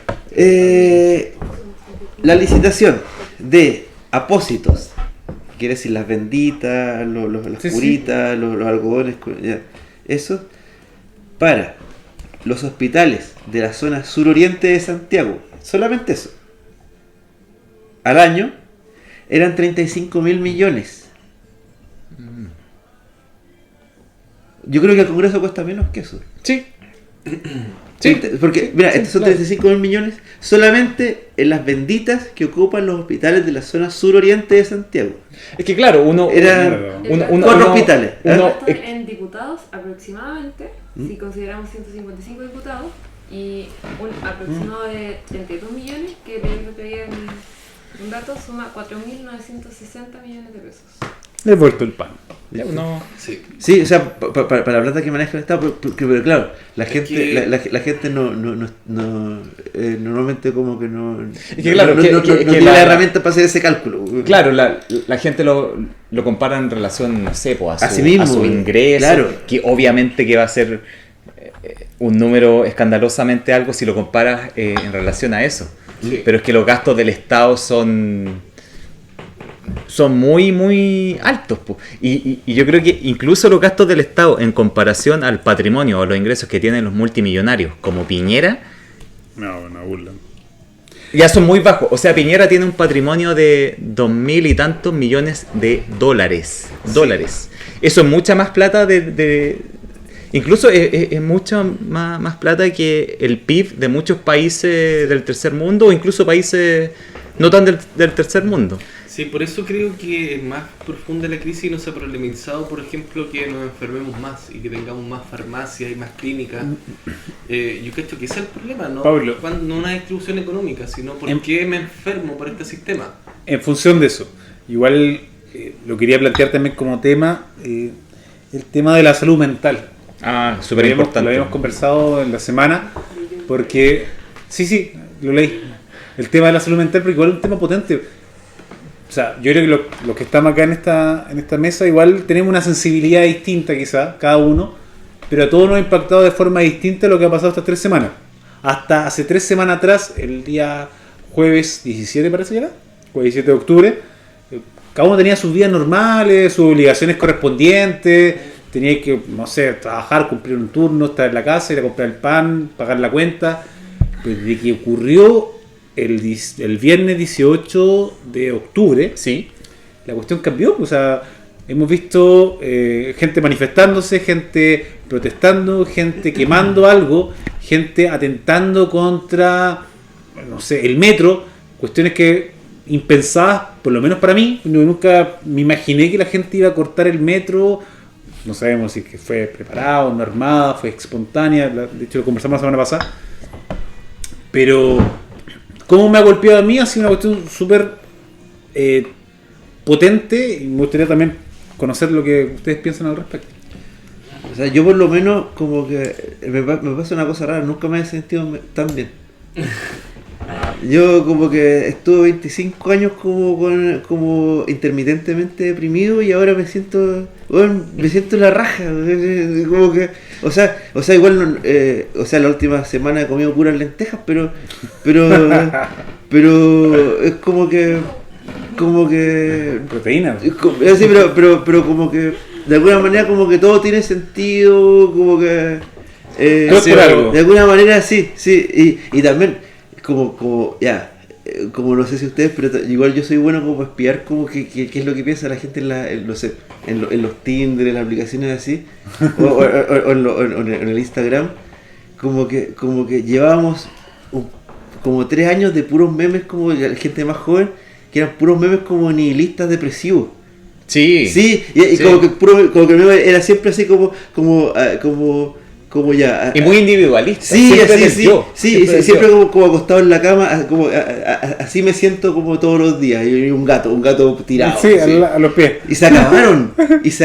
La licitación de apósitos, quiere decir las benditas, las Sí, curitas, los algodones, ya, eso, para los hospitales de la zona suroriente de Santiago, solamente eso, al año eran 35.000 millones. Yo creo que el Congreso cuesta menos que eso. Sí. Porque, mira, estos son claro. 35.000 millones solamente en las benditas que ocupan los hospitales de la zona suroriente de Santiago. Es que claro, Era uno- cuatro hospitales. El uno- gasto en diputados aproximadamente, si consideramos 155 diputados, y un aproximado de 32 millones, que le pegué un dato, suma 4.960 millones de pesos. Le he vuelto el pan. uno- Sí. Sí, o sea, para la plata que maneja el Estado, pero claro, la gente que- la gente normalmente como que no Es que claro, no que tiene la- la herramienta para hacer ese cálculo. Claro, la gente lo compara en relación, no sé, pues, Así mismo, a su ingreso, claro. que obviamente que va a ser un número escandalosamente algo si lo comparas en relación a eso. Sí. Pero es que los gastos del Estado son muy, muy altos. Po. Y yo creo que incluso los gastos del Estado en comparación al patrimonio o los ingresos que tienen los multimillonarios, como Piñera, No, no burlan. ya son muy bajos. O sea, Piñera tiene un patrimonio de 2.000 y tantos millones de dólares. Eso es mucha más plata incluso es mucha más plata que el PIB de muchos países del tercer mundo o incluso países no tan del tercer mundo. Sí, por eso creo que es más profunda la crisis y no se ha problematizado, por ejemplo, que nos enfermemos más y que tengamos más farmacias y más clínicas. Yo creo que ese es el problema, ¿no? Pablo. No una distribución económica, sino por qué me enfermo por este sistema. En función de eso, igual lo quería plantear también como tema, el tema de la salud mental. Ah, súper importante. Lo habíamos conversado en la semana, porque, sí, lo leí. El tema de la salud mental, porque igual es un tema potente. O sea, yo creo que los que estamos acá en esta mesa, igual tenemos una sensibilidad distinta quizá, cada uno, pero a todos nos ha impactado de forma distinta lo que ha pasado estas 3 semanas. Hasta hace 3 semanas atrás, el día jueves 17 parece que era, jueves 17 de octubre, cada uno tenía sus vidas normales, sus obligaciones correspondientes, tenía que, no sé, trabajar, cumplir un turno, estar en la casa, ir a comprar el pan, pagar la cuenta. Pero desde que ocurrió el viernes 18 de octubre, Sí. la cuestión cambió. O sea, hemos visto gente manifestándose, gente protestando, gente quemando algo, gente atentando contra, no sé, el metro, cuestiones que impensadas, por lo menos para mí. Nunca me imaginé que la gente iba a cortar el metro. No sabemos si que fue preparado, no armada, fue espontánea. De hecho, lo conversamos la semana pasada. Pero cómo me ha golpeado a mí ha sido una cuestión súper potente, y me gustaría también conocer lo que ustedes piensan al respecto. O sea, yo por lo menos como que me pasa una cosa rara, nunca me he sentido tan bien. Yo como que estuve 25 años como intermitentemente deprimido y ahora me siento la raja, como que, o sea igual la última semana he comido puras lentejas, pero es como que Proteína. sí, pero como que de alguna manera como que todo tiene sentido, como que Todo es por algo. de alguna manera sí, y también como no sé si ustedes, pero igual yo soy bueno como para espiar como que es lo que piensa la gente en los Tinder, en las aplicaciones así, o en el Instagram, como que llevábamos como 3 años de puros memes, como la gente más joven, que eran puros memes como nihilistas depresivos. Sí. Sí, y Sí. como que el meme era siempre así como ya. Y muy individualista. Sí, Siempre así, del sí, yo. siempre como acostado en la cama, así me siento como todos los días, y un gato tirado. Sí, así. a los pies. Y se acabaron. Y se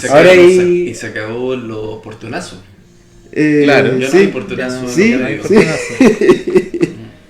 Ahora acabó, hay- y se acabó los oportunazos. Claro. Ya no sí, hay oportunazos. sí, no hay sí.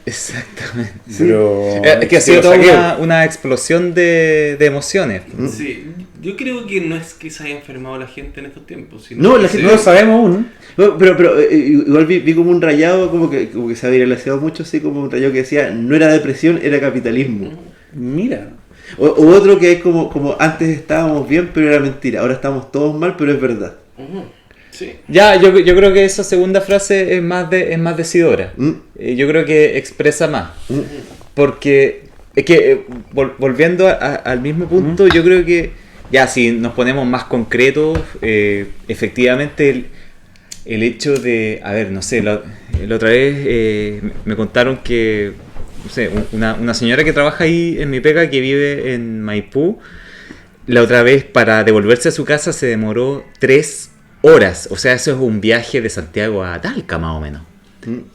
Exactamente. Pero Es que ha sí, sido lo saqué. toda una explosión de emociones. Sí, yo creo que no es que se haya enfermado la gente en estos tiempos, sino No, que la gente No lo sabemos aún. No, pero igual vi como un rayado, como que se había relacionado mucho, así como un rayado que decía, no era depresión, era capitalismo. Mira. O otro que es como antes estábamos bien, pero era mentira, ahora estamos todos mal, pero es verdad. Ujú, sí. Ya, yo creo que esa segunda frase es más decidora. Yo creo que expresa más. Porque es que, volviendo al mismo punto, yo creo que, ya si nos ponemos más concretos, efectivamente el hecho de, a ver, no sé, la otra vez me contaron que, no sé, una señora que trabaja ahí en mi pega, que vive en Maipú, la otra vez para devolverse a su casa se demoró 3 horas. O sea, eso es un viaje de Santiago a Talca, más o menos.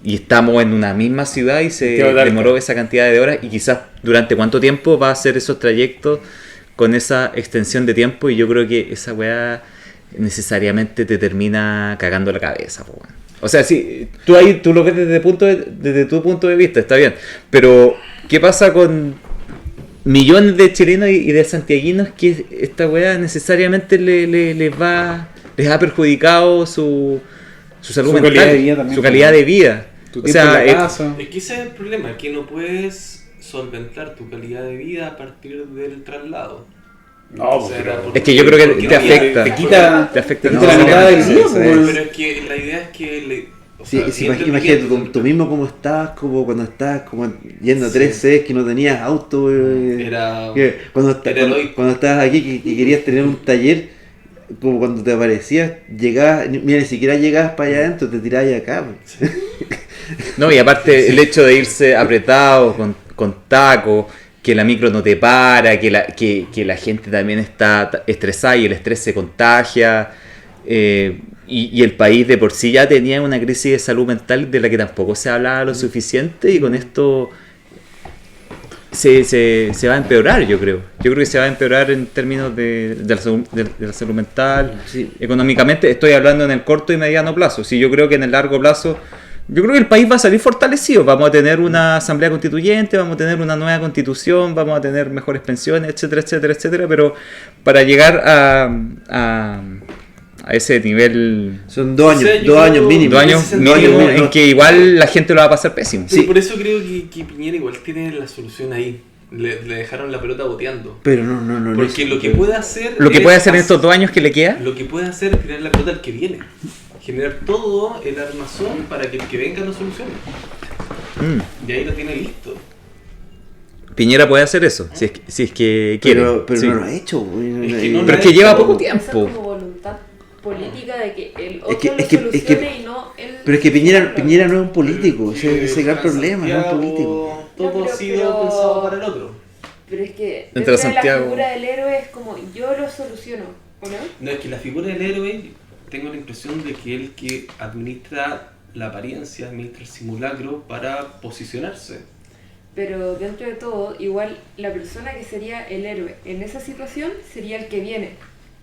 Y estamos en una misma ciudad y se Santiago, Talca. demoró esa cantidad de horas. Y quizás durante cuánto tiempo va a hacer esos trayectos con esa extensión de tiempo. Y yo creo que esa weá necesariamente te termina cagando la cabeza, po, weón. O sea, sí, tú lo ves desde tu punto de vista, está bien. Pero, ¿qué pasa con millones de chilenos y de santiaguinos que esta weá necesariamente les ha perjudicado su salud Su mental, calidad de vida también. su calidad de vida? Tu O tiempo sea, en la casa. Es que ese es el problema, que no puedes solventar tu calidad de vida a partir del traslado. No, O sea, era es que yo creo que porque te no había- afecta. Te afecta quita la no, mitad del sí, día, sí, pues. Pero es que la idea es que Sí, imagínate tú mismo como estabas, como cuando estabas como yendo a 3C, que no tenías auto, Era cuando heroico. cuando estabas aquí que querías tener un taller, como cuando te aparecías, llegabas, mira, ni siquiera llegabas para allá adentro, te tirabas acá. No, y aparte el hecho de irse apretado con con tacos, que la micro no te para, que la gente también está estresada y el estrés se contagia. Y el país de por sí ya tenía una crisis de salud mental de la que tampoco se hablaba lo suficiente, y con esto se va a empeorar, yo creo. Yo creo que se va a empeorar en términos de la salud mental, Sí. económicamente. Estoy hablando en el corto y mediano plazo. Sí, yo creo que en el largo plazo, yo creo que el país va a salir fortalecido. Vamos a tener una asamblea constituyente, vamos a tener una nueva constitución, vamos a tener mejores pensiones, etcétera, etcétera, etcétera. Pero para llegar a ese nivel, Son 2 años, O sea, yo 2 años creo- mínimo. 2 años ese sentido, mínimo, no- en que igual la gente lo va a pasar pésimo. Sí, Sí. por eso creo que Piñera igual tiene la solución ahí. Le dejaron la pelota boteando. Pero no. Porque lo que puede hacer. Lo que es puede hacer en hacer- estos 2 años que le queda. Lo que puede hacer es tirar la pelota al que viene. Generar todo el armazón para que el que venga lo solucione. Mm. Y ahí lo tiene listo. Piñera puede hacer eso, si es que quiere. Pero sí. no lo ha hecho, güey. Es que no Pero lo es que ha lleva hecho. poco Esa es tiempo. como voluntad política de que el otro Es que- lo es que- solucione y no él. Pero es que Piñera no es un político, ese es el gran Juan problema, no es un Santiago, político. Todo No, pero- ha sido pero- pensado para el otro. Pero es que Entre dentro de Santiago- la figura del héroe es como yo lo soluciono, ¿o no? No, es que la figura del héroe, tengo la impresión de que él que administra la apariencia, administra el simulacro para posicionarse. Pero dentro de todo, igual la persona que sería el héroe en esa situación sería el que viene,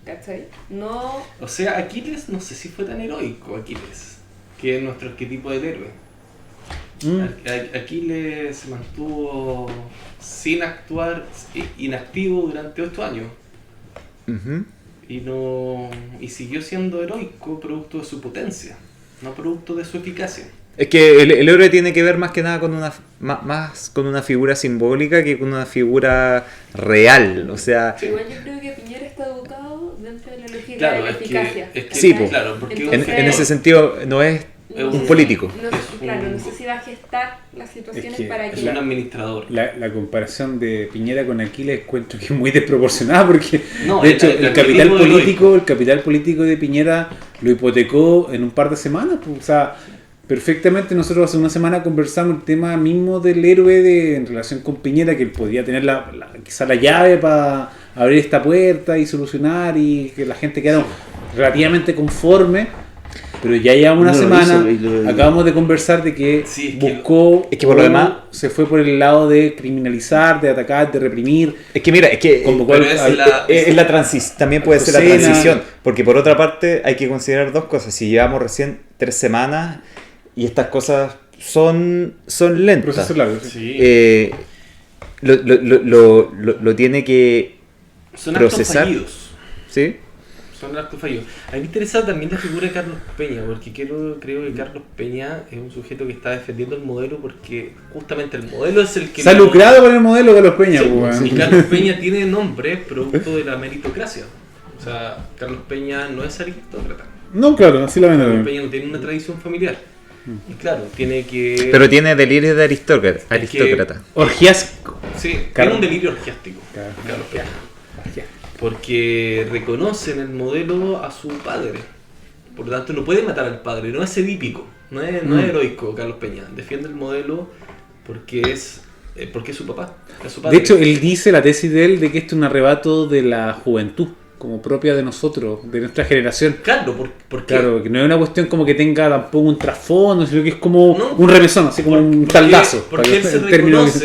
¿cachai? No. O sea, Aquiles no sé si fue tan heroico, Aquiles, que es nuestro arquetipo del héroe. Aquiles se mantuvo sin actuar, inactivo durante 8 años. Ujú. Y siguió siendo heroico producto de su potencia, no producto de su eficacia. Es que el héroe tiene que ver más que nada con más con una figura simbólica que con una figura real. O sea, Igual yo creo que Piñera está educado dentro de la lógica de Claro, la es eficacia. que Sí, po. claro, porque Entonces- en ese sentido no es Es un sé político. si- no sé- claro, no sé si va a gestar las situaciones Es que para es que. un administrador. La comparación de Piñera con Aquiles encuentro que es muy desproporcionada porque No, de hecho el el capital arquetipo político, el capital político de Piñera lo hipotecó en un par de semanas, pues, o sea, perfectamente nosotros hace una semana conversamos el tema mismo del héroe en relación con Piñera, que él podía tener quizá la llave para abrir esta puerta y solucionar y que la gente quedara relativamente conforme. Pero ya llevamos una No lo semana, hizo, y lo- acabamos de conversar de que Sí, es que- buscó, es que por lo demás- se fue por el lado de criminalizar, de atacar, de reprimir. Es que mira, es que Convocó Pero al- es al- la- es la transición, también puede ser la Cena. transición, porque por otra parte hay que considerar dos cosas. Si llevamos recién 3 semanas y estas cosas son lentas, proceso largo. Sí. Sí. lo tiene que Son actos procesar. fallidos. ¿sí? Son actos fallidos. A mí me interesa también la figura de Carlos Peña, porque creo que Carlos Peña es un sujeto que está defendiendo el modelo porque justamente el modelo es el que... Se ha lucrado con el modelo de los Peña, Sí, pues, y weón. Carlos Peña tiene nombre producto de la meritocracia. O sea, Carlos Peña no es aristócrata. No, claro, así la Carlos ven. Peña no tiene una tradición familiar. Y claro, tiene que... Pero tiene delirios de aristócrata. Orgiasco. Sí, tiene Carlos- un delirio orgiástico. Claro. Carlos Peña. Porque reconoce en el modelo a su padre. Por lo tanto, no puede matar al padre. No es edípico. No es heroico Carlos Peña. Defiende el modelo porque es su papá. Es su padre. De hecho, él dice, la tesis de él, de que esto es un arrebato de la juventud, como propia de nosotros, de nuestra generación. Claro, porque Claro, que no es una cuestión como que tenga tampoco un trasfondo, sino que es como No, un remesón, así como un taldazo. Porque para él que- se en términos-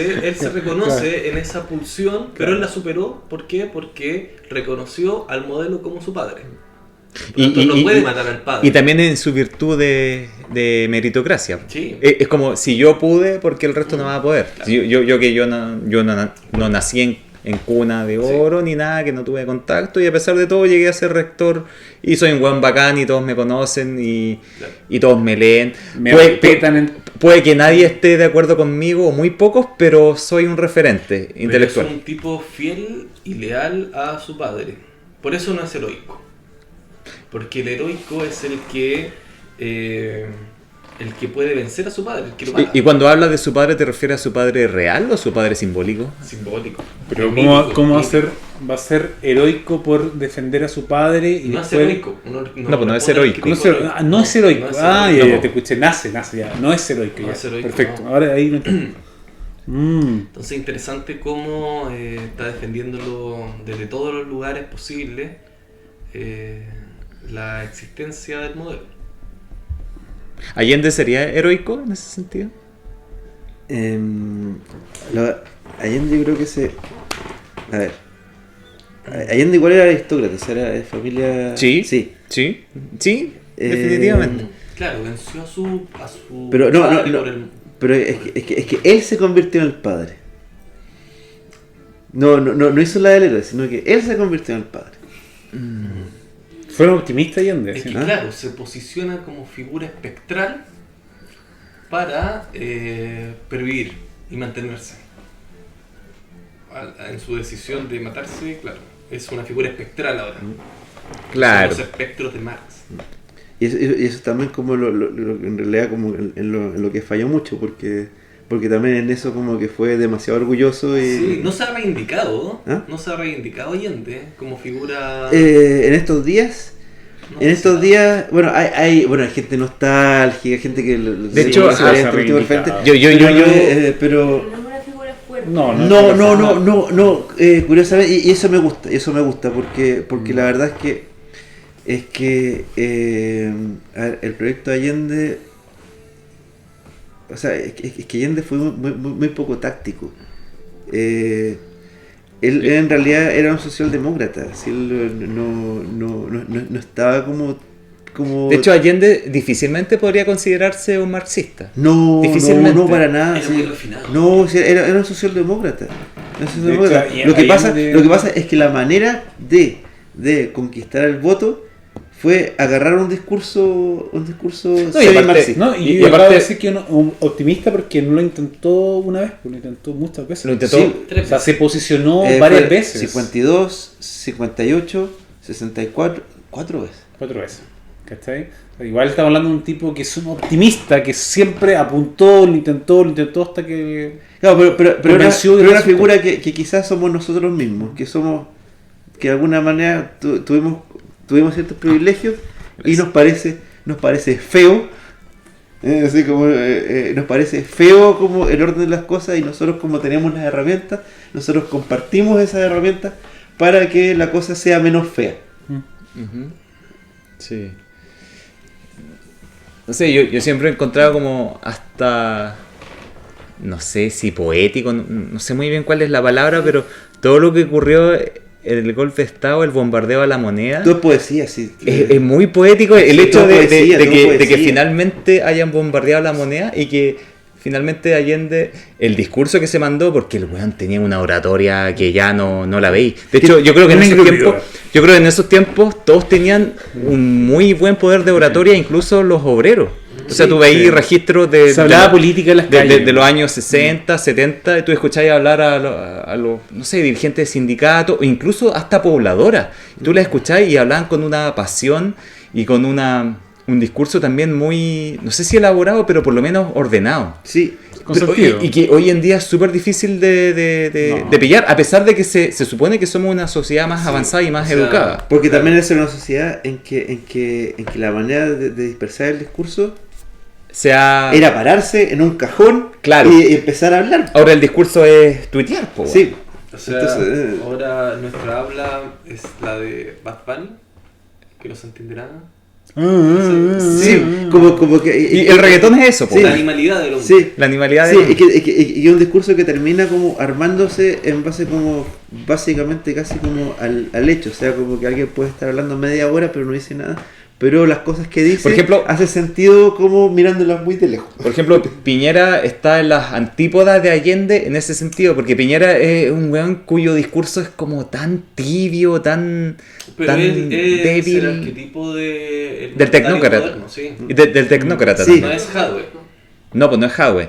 reconoce en esa pulsión, pero él la superó. ¿Por qué? Porque reconoció al modelo como su padre. Por lo tanto, no puede matar al padre. Y también en su virtud de meritocracia. Sí. Es como si yo pude, porque el resto no va a poder. Claro. Yo no nací en cuna de oro ni nada, que no tuve contacto, y a pesar de todo llegué a ser rector y soy un buen bacán y todos me conocen y todos me leen. Me Puede, respetan en- puede que nadie esté de acuerdo conmigo, o muy pocos, pero soy un referente Pero intelectual. es un tipo fiel y leal a su padre. Por eso no es heroico. Porque el heroico es el que puede vencer a su padre, el que lo mata. Y cuando hablas de su padre, ¿te refieres a su padre real o a su padre simbólico? Simbólico. Pero Mítico, ¿cómo mítico. va a ser heroico por defender a su padre? Y No es después- heroico. No, pues no es heroico. No es heroico. No es heroico. No es Ah, heroico. ya te escuché. Nace ya. No es heroico. No ya. es heroico, Perfecto. no. Ahora ahí lo entiendo. Entonces interesante cómo está defendiéndolo desde todos los lugares posibles la existencia del modelo. ¿Allende sería heroico en ese sentido? Allende yo creo que se... A ver. Allende igual era aristócrata, o sea, era de familia... Sí, definitivamente. Claro, venció a su Pero padre no. por el... Pero es que él se convirtió en el padre. No hizo la del héroe, sino que él se convirtió en el padre. Fue un optimista Allende. Es ¿sí? que claro, se posiciona como figura espectral para pervivir y mantenerse. En su decisión de matarse, claro, es una figura espectral ahora. Claro. Son los espectros de Marx. Y eso también como lo en realidad como en lo que falló mucho, porque también en eso como que fue demasiado orgulloso y... Sí, no se ha reivindicado, ¿Ah? no se ha reivindicado Allende como figura... En estos días... no En sé estos si- días, bueno, hay gente nostálgica, gente que... De hecho, se ha reivindicado. pero... No es una figura fuerte. No, curiosamente, y eso me gusta, porque la verdad es que a ver, el proyecto Allende, o sea, es que Allende fue muy poco táctico. Él en realidad era un socialdemócrata, ¿sí? Él no estaba como... De hecho, Allende difícilmente podría considerarse un marxista. Difícilmente. No, para nada. Era sí. muy refinado. No, sí, era un socialdemócrata. Era un socialdemócrata. De hecho, Lo que Allende- pasa es que la manera de conquistar el voto fue agarrar un discurso y semi-marxista. aparte- No, y, Y yo aparte- acabo de decir que un optimista porque no lo intentó una vez, pues lo intentó muchas veces. Lo intentó Sí. Tres O sea, veces. se posicionó Fue varias veces. 52, 58, 64, 4 veces. 4 veces. ¿Cachai? Igual estamos hablando de un tipo que es un optimista, que siempre apuntó, lo intentó hasta que... Claro, pero Convenció de una resultado. figura que quizás somos nosotros mismos, que de alguna manera tuvimos ciertos privilegios y nos parece feo, así como nos parece feo como el orden de las cosas, y nosotros como tenemos las herramientas, nosotros compartimos esas herramientas para que la cosa sea menos fea. Ujú. Sí. No sé, yo siempre he encontrado como hasta, no sé si poético, no sé muy bien cuál es la palabra, pero todo lo que ocurrió en el golpe de Estado, el bombardeo a La Moneda, Todo es poesía, sí. es muy poético el Sí, hecho todo poesía, todo de que poesía. finalmente hayan bombardeado La Moneda y que finalmente Allende, el discurso que se mandó, porque el weón tenía una oratoria que ya no la veis. De hecho, yo creo que en esos tiempos todos tenían un muy buen poder de oratoria, incluso los obreros. O sea, tú veis registros Se hablaba política en las calles. de los años 60, 70, y tú escuchabas hablar a los, no sé, dirigentes de sindicatos, o incluso hasta pobladoras. Tú las escuchabas y hablaban con una pasión y con un discurso también muy, no sé si elaborado, pero por lo menos ordenado. Sí. Con sentido. Y que hoy en día es súper difícil de pillar, a pesar de que se supone que somos una sociedad más avanzada y más o sea, educada. Porque también es una sociedad en que la manera de dispersar el discurso era pararse en un cajón, Claro. y empezar a hablar. Ahora el discurso es tuitear, po. Sí. O sea, Entonces, ahora nuestra habla es la de Bad Bunny, que los entenderán. Sí, como que... Y el reggaetón es eso, po. Sí. La animalidad del hombre. Sí. La animalidad Sí, de... y un discurso que termina como armándose en base como, básicamente casi como al hecho, o sea, como que alguien puede estar hablando media hora pero no dice nada, pero las cosas que dice Por ejemplo, hace sentido como mirándolas muy de lejos. Por ejemplo, Piñera está en las antípodas de Allende en ese sentido, porque Piñera es un weón cuyo discurso es como tan tibio, tan Pero tan es débil. el arquetipo del tecnócrata. moderno, sí. Del tecnócrata Sí. No es Hadwe. No, pues no es Hadwe.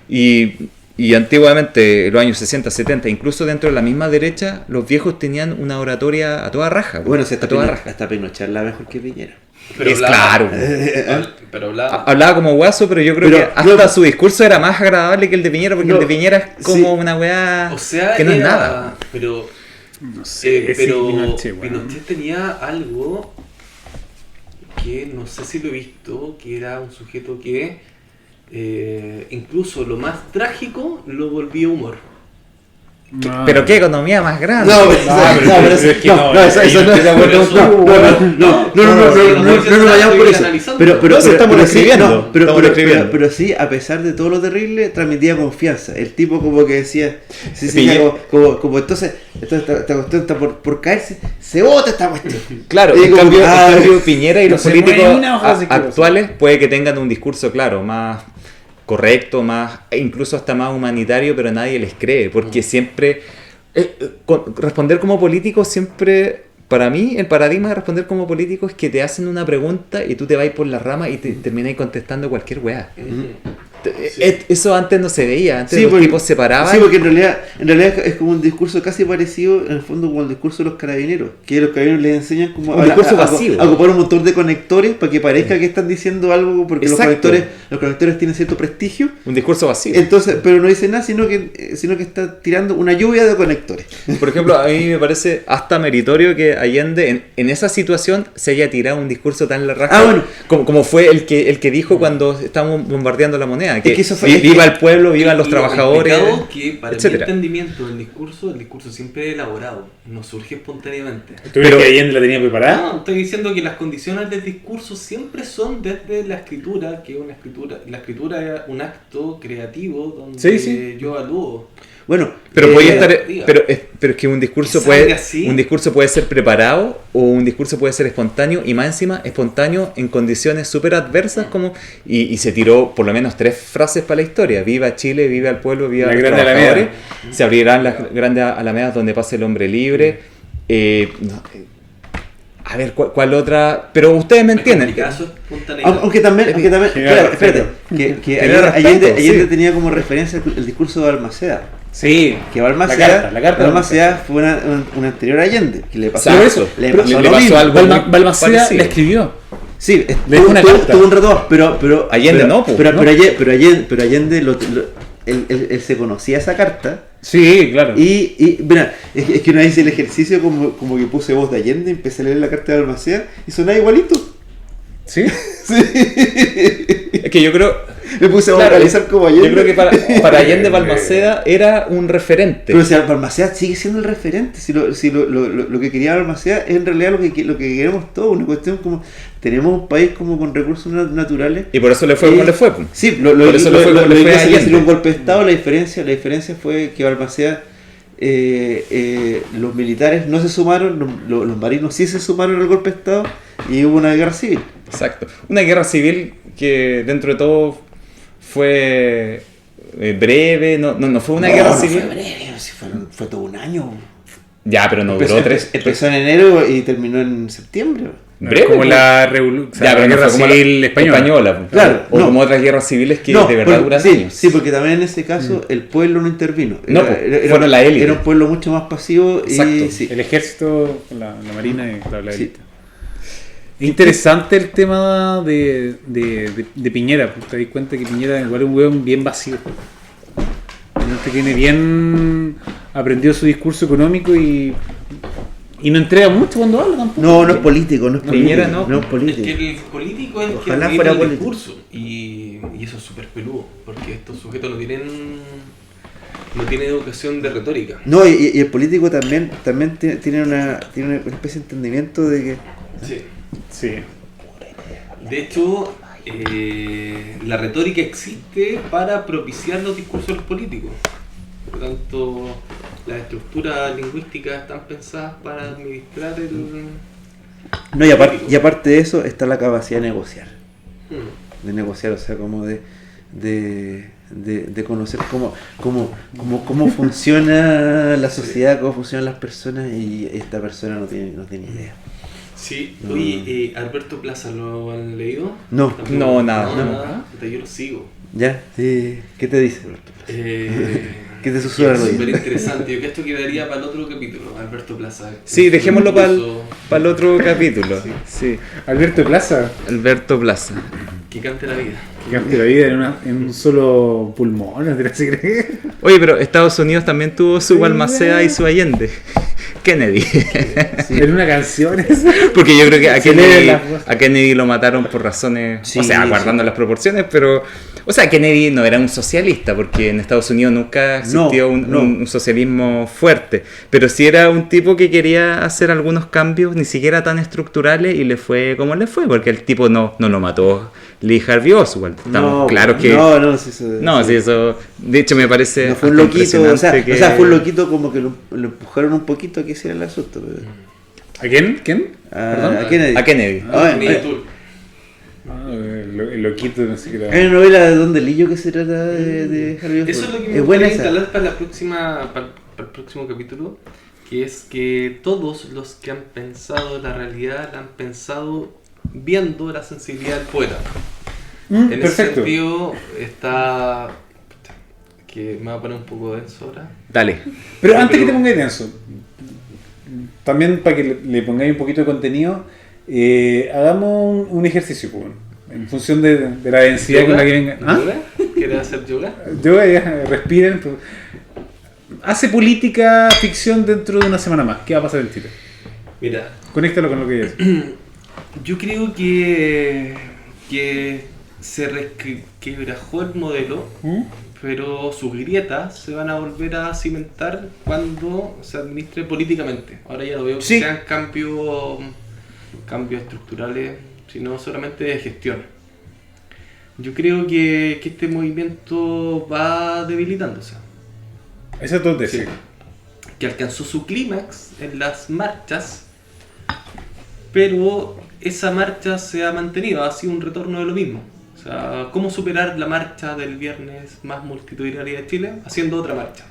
Y antiguamente, en los años 60, 70, incluso dentro de la misma derecha, los viejos tenían una oratoria a toda raja. Bueno, si a toda raja. hasta Pinochet habla mejor que Piñera. Pero Es hablaba- claro. Pero hablaba. Hablaba como guaso, pero yo creo Pero- que hasta no, su discurso era más agradable que el de Piñera, porque no, el de Piñera es como sí. una weá O sea, que no es era- nada. Pero, No sé, pero sí, Pinochet, weón. Pinochet tenía algo que no sé si lo he visto, que era un sujeto que incluso lo más trágico lo volvió humor. ¿Pero qué economía más grande? No, no vayamos por eso. Pero sí, a pesar de todo lo terrible, transmitía confianza. El tipo como que decía, como entonces esta cuestión está por caerse, se vota esta cuestión. Claro, en cambio Piñera y los políticos actuales puede que tengan un discurso, claro, más correcto, más incluso hasta más humanitario, pero nadie les cree, porque siempre responder como político siempre, para mí el paradigma de responder como político es que te hacen una pregunta y tú te vas por la rama y te terminas contestando cualquier weá. Sí. Eso antes no se veía, antes los tipos se paraban. Sí, porque en realidad es como un discurso casi parecido, en el fondo, como el discurso de los carabineros, que los carabineros les enseñan como un discurso pasivo, a ocupar un montón de conectores para que parezca que están diciendo algo, porque los conectores tienen cierto prestigio. Un discurso vacío. Entonces, pero no dice nada, sino que está tirando una lluvia de conectores. Por ejemplo, a mí me parece hasta meritorio que Allende en esa situación se haya tirado un discurso tan largo como fue el que dijo cuando estábamos bombardeando la moneda. Que viva el pueblo, vivan los trabajadores, que para mi entendimiento del discurso, el discurso siempre es elaborado, no surge espontáneamente. ¿Tú crees que Allende la tenía preparada? No, estoy diciendo que las condiciones del discurso siempre son desde la escritura, que la escritura es un acto creativo donde yo evalúo. Bueno, pero es que un discurso puede ser preparado o un discurso puede ser espontáneo, y más encima espontáneo en condiciones súper adversas, como y se tiró por lo menos 3 frases para la historia: viva Chile, viva el pueblo, viva los trabajadores, se abrirán las grandes alamedas donde pase el hombre libre. A ver, ¿cuál otra? Pero ustedes me entienden. Aunque también espérate, que Allende tenía como referencia el discurso de Balmaceda. Sí, que Balmaceda fue una anterior Allende, que le pasó eso. Le pasó algo. Balmaceda le escribió. Sí, tuvo un rato, pero Allende pero Allende él se conocía esa carta. Sí, claro. Y mira, es que una vez hice el ejercicio como que puse voz de Allende, empecé a leer la carta de Balmaceda y sonaba igualito. ¿Sí? Es que yo creo... Me puse a vocalizar como Allende. Yo creo que para Allende Balmaceda era un referente. Pero si Balmaceda sigue siendo el referente. Si lo que quería Balmaceda es en realidad lo que queremos todos. Una cuestión como... Tenemos un país como con recursos naturales. Y por eso le fue como le fue. Sí, por eso le fue a Allende. Un golpe de Estado. La diferencia fue que Balmaceda... los militares no se sumaron, los marinos sí se sumaron al golpe de Estado y hubo una guerra civil. Exacto. Una guerra civil que dentro de todo fue breve, no fue una guerra civil. Fue breve, fue todo un año. Ya, pero no duró 3. Empezó en enero y terminó en septiembre. Breve, como la revolución, la guerra civil española. Claro, o como otras guerras civiles que de verdad duran años. Sí, porque también en ese caso el pueblo no intervino. Fueron la élite. Era un pueblo mucho más pasivo. Exacto. El ejército, la marina y la élite. Interesante el tema de Piñera. Te das cuenta que Piñera igual es un hueón bien vacío. Que tiene bien aprendido su discurso económico y no entrega mucho cuando habla tampoco. No es político, Piñera no es político. Es que el político es el que Ojalá tiene fuera el político. discurso. Y eso es súper peludo, porque estos sujetos no tienen educación de retórica. No, y el político también tiene una especie de entendimiento de que... Sí. De hecho, la retórica existe para propiciar los discursos de los políticos. Por lo tanto, las estructuras lingüísticas están pensadas para administrar el... No, y aparte de eso está la capacidad de negociar. De negociar, o sea, como de conocer cómo funciona la sociedad, cómo funcionan las personas, y esta persona no tiene idea. Sí, oye, Alberto Plaza, ¿lo han leído? No, nada. Yo lo sigo. ¿Ya? Sí. ¿Qué te dice Alberto Plaza? ¿Qué te susurra? Es súper interesante. Yo creo que esto quedaría para el otro capítulo, Alberto Plaza. Sí, dejémoslo para el otro capítulo. Sí. Alberto Plaza. Que cante la vida. Que cante la vida en un solo pulmón, ¿no te crees? Oye, pero Estados Unidos también tuvo su Balmaceda y su Allende. Kennedy. Era una canción esa. Porque yo creo que Se leen las cosas. a Kennedy lo mataron por razones, Sí, o sea, guardando las proporciones, pero, o sea, Kennedy no era un socialista, porque en Estados Unidos nunca existió un socialismo fuerte, pero sí era un tipo que quería hacer algunos cambios, ni siquiera tan estructurales, y le fue como le fue, porque el tipo no lo mató Lee Harvey Oswald. Estamos claros que... sí, eso, de hecho me parece No fue un hasta loquito, o sea, impresionante fue un loquito como que lo empujaron un poquito a que hiciera el asunto. Pero, ¿A quién? ¿Quién? ¿Perdón? a Kennedy. A Kennedy. Ah, El loquito, no sé qué era. hay una novela de Don Delillo que se trata de Harvey Oswald. Eso es lo que me buena gustaría esa. instalar para el próximo capítulo, que es que todos los que han pensado la realidad la han pensado viendo la sensibilidad del poeta. En ese Perfecto. sentido está... que me va a poner un poco denso ahora. Dale. Pero antes que te pongáis denso, también para que le pongáis un poquito de contenido, hagamos un ejercicio, pues, en función de la densidad con la que venga. ¿Ah? ¿Yoga? ¿Quieres hacer yoga? Respiren. Pues. Hace política ficción dentro de una semana más. ¿Qué va a pasar en Chile? Mira, Conéctalo con lo que dices. yo creo que se resquebrajó el modelo, pero sus grietas se van a volver a cimentar cuando se administre políticamente. Ahora ya no veo que Sí. sean cambios estructurales, sino solamente de gestión. Yo creo que este movimiento va debilitándose. Esa es tu tesis. Sí. Que alcanzó su clímax en las marchas, pero esa marcha se ha mantenido, ha sido un retorno de lo mismo. O sea, ¿cómo superar la marcha del viernes más multitudinaria de Chile? Haciendo otra marcha.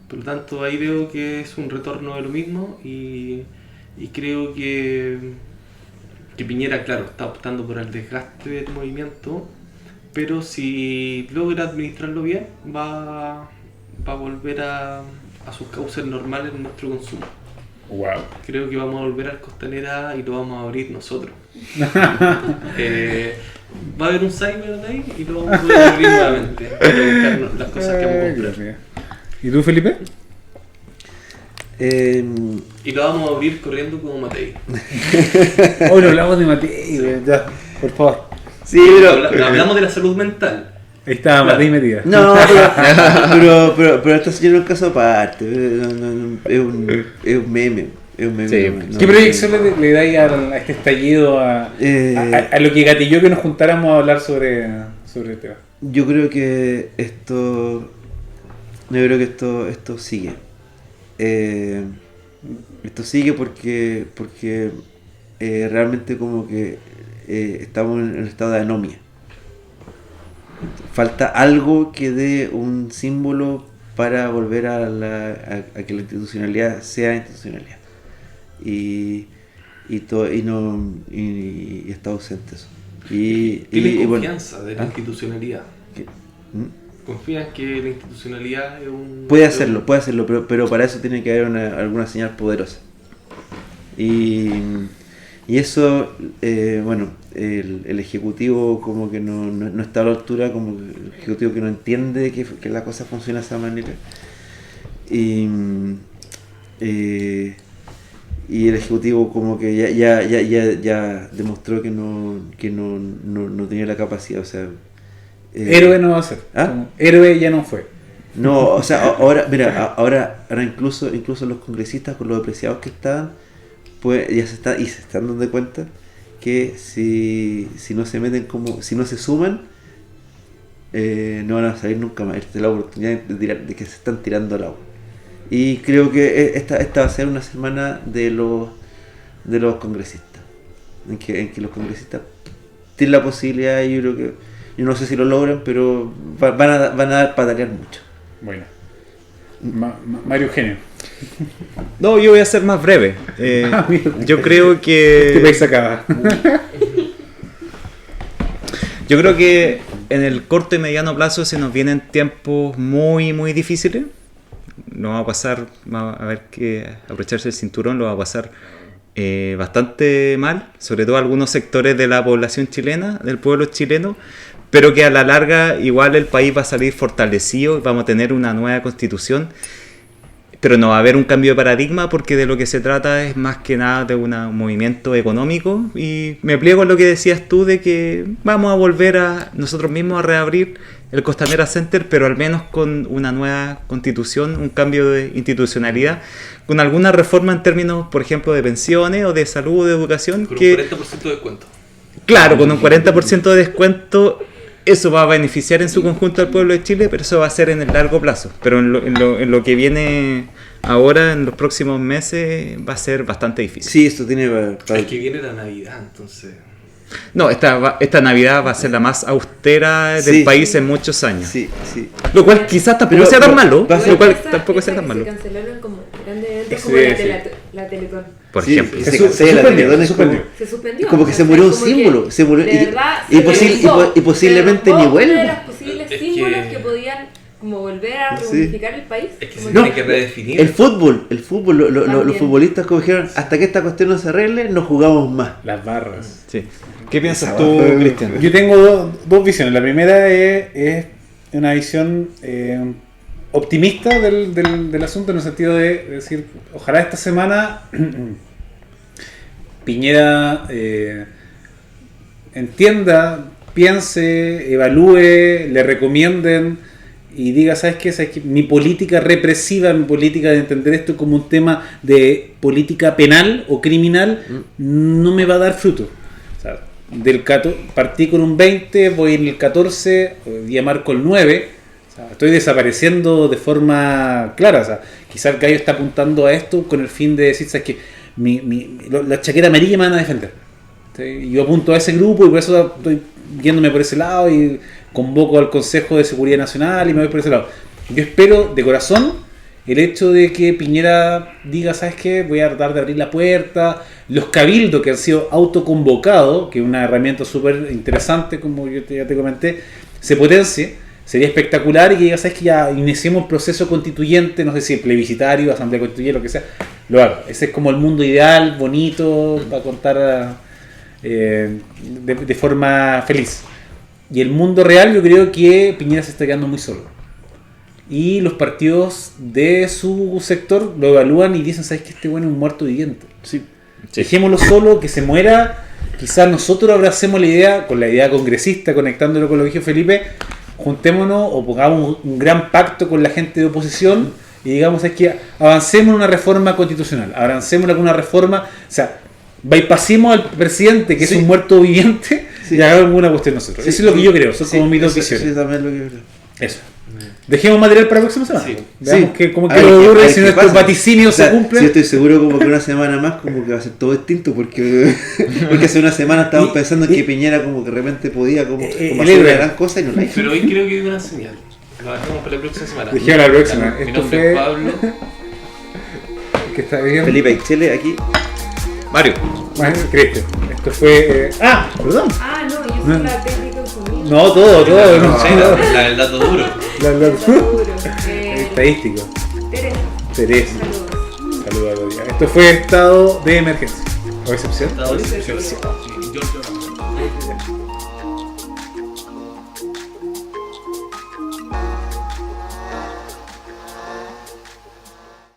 Por lo tanto, ahí veo que es un retorno de lo mismo y creo que Piñera, claro, está optando por el desgaste del movimiento, pero si logra administrarlo bien, va a volver a sus cauces normales en nuestro consumo. Wow. Creo que vamos a volver al Costanera y lo vamos a abrir nosotros. Va a haber un cyber de ahí y lo vamos a poder abrir nuevamente para buscar las cosas que vamos a comprar. ¿Y tú, Felipe? Y lo vamos a abrir corriendo como Matei. Hoy no hablamos de Matei, ya, por favor. Sí, Hablamos de la salud mental. Ahí está Matei metida. No, pero esto sería un caso aparte. Es un meme. Es un meme. Sí. No, ¿Qué proyección le dais a este estallido, a lo que gatilló que nos juntáramos a hablar sobre el tema? Yo creo que esto sigue. Esto sigue porque realmente como que estamos en el estado de anomia. Falta algo que dé un símbolo para volver a que la institucionalidad sea institucionalidad. Y está ausente eso. Tienen bueno, confianza de la institucionalidad. ¿Mm? Confían que la institucionalidad es un... Puede hacerlo, pero para eso tiene que haber alguna señal poderosa. Y eso, bueno, el Ejecutivo como que no está a la altura, como el Ejecutivo que no entiende que la cosa funciona de esa manera. Y el Ejecutivo como que ya demostró que no tenía la capacidad, o sea... Héroe no va a ser. ¿Ah? Como héroe ya no fue. No, o sea, ahora incluso los congresistas, con los apreciados que estaban, pues ya se están dando cuenta que si no se meten si no se suman, no van a salir nunca más. Esta es la oportunidad de que se están tirando al agua. Y creo que esta va a ser una semana de los congresistas, en que los congresistas tienen la posibilidad, y yo creo que, yo no sé si lo logran, pero van a patalear mucho. Bueno. Mario Eugenio. No, yo voy a ser más breve. Yo creo que... Este país se acaba. Yo creo que en el corto y mediano plazo se nos vienen tiempos muy, muy difíciles. Nos va a pasar, va a haber que aprovecharse el cinturón, lo va a pasar bastante mal, sobre todo algunos sectores de la población chilena, del pueblo chileno, pero que a la larga igual el país va a salir fortalecido, vamos a tener una nueva constitución. pero no va a haber un cambio de paradigma porque de lo que se trata es más que nada de un movimiento económico, y me pliego a lo que decías tú de que vamos a volver a nosotros mismos a reabrir el Costanera Center, pero al menos con una nueva constitución, un cambio de institucionalidad, con alguna reforma en términos, por ejemplo, de pensiones o de salud o de educación. Con que, un 40% de descuento. claro, con un 40% de descuento, eso va a beneficiar en su conjunto al pueblo de Chile, pero eso va a ser en el largo plazo. Pero en lo que viene ahora, en los próximos meses, va a ser bastante difícil. Sí, esto tiene... Es que viene la Navidad, entonces... No, esta Navidad va a ser la más austera del Sí. país en muchos años. Sí, sí. Lo cual quizás tampoco Pero sea tan malo. va a ser- Lo cual Esa- tampoco esa sea tan que malo. Se cancelaron como grandes eventos Sí, como la, sí. la Teletón. Por Sí, ejemplo. se Se cancela, suspendió, Teletón es suspendió. como- Se suspendió. Es como que se O sea, murió un como que símbolo, se murió, de y verdad, y posiblemente ni Una de vuelva. las posibles Es símbolos que- que podían como volver a Sí. reunificar el país. Es que se como No, tiene que redefinir. El fútbol, los También. futbolistas como dijeron, hasta que esta cuestión no se arregle, no jugamos más. Las barras. Sí. ¿Qué piensas Esa tú, baja- Cristian? Yo tengo dos visiones. La primera es una visión optimista del asunto, en el sentido de decir, ojalá esta semana Piñera entienda, piense, evalúe, le recomienden y diga, ¿sabes qué? ¿Sabes qué? Mi política represiva, mi política de entender esto como un tema de política penal o criminal, no me va a dar fruto. O sea, partí con un 20, voy en el 14, hoy día marco el 9. O sea, estoy desapareciendo de forma clara. O sea, quizá el gallo está apuntando a esto con el fin de decir, ¿sabes qué? La chaqueta amarilla me van a defender. ¿Sí? Y yo apunto a ese grupo y por eso estoy yéndome por ese lado y convoco al Consejo de Seguridad Nacional y me voy por ese lado. Yo espero de corazón el hecho de que Piñera diga, ¿sabes qué? Voy a tratar de abrir la puerta. Los cabildos que han sido autoconvocados, que es una herramienta súper interesante, como yo ya te comenté, se potencie. Sería espectacular y que diga, ¿sabes qué? Ya iniciemos un proceso constituyente, no sé si plebiscitario, asamblea constituyente, lo que sea. Lo haga. Ese es como el mundo ideal, bonito, para contar de forma feliz. Y el mundo real, yo creo que Piñera se está quedando muy solo. Y los partidos de su sector lo evalúan y dicen, ¿sabes qué? Este bueno es un muerto viviente. Sí. Dejémoslo solo, que se muera. Quizás nosotros abracemos la idea, con la idea congresista, conectándolo con lo que dijo Felipe, juntémonos o pongamos un gran pacto con la gente de oposición y digamos, es que avancemos en una reforma constitucional, avancemos en una reforma, o sea, bypassemos al presidente, que Sí. es un muerto viviente, Sí. y hagamos alguna cuestión nosotros. Sí, eso es lo que sí, yo creo, son sí, como mis dos eso visiones. es también lo que yo creo. Eso. Dejemos material para la próxima semana. Sí. Veamos Sí. que, como A que ver, lo a ocurre ver si qué nuestros pasa. vaticinios O sea, se cumplen. sí, estoy seguro como que una semana más como que va a ser todo distinto porque hace una semana estábamos pensando que Piñera como que de repente podía como hacer una libre. gran cosa y no la hizo. Pero hoy creo que hay una señal. Lo dejamos para la próxima semana. Dejemos la próxima. Mi Esto nombre fue- es Pablo. Que está bien. Felipe Ixchele aquí. Mario. Bueno, Cristian. Esto fue. Perdón. Ah, no, yo No. soy la técnica en sonido. No, todo. No, Sí, el dato duro. Seguro. Estadístico. Teresa. Teresa. Saludos. Saludos a Gloria. Esto fue estado de emergencia. O excepción. Estado de excepción.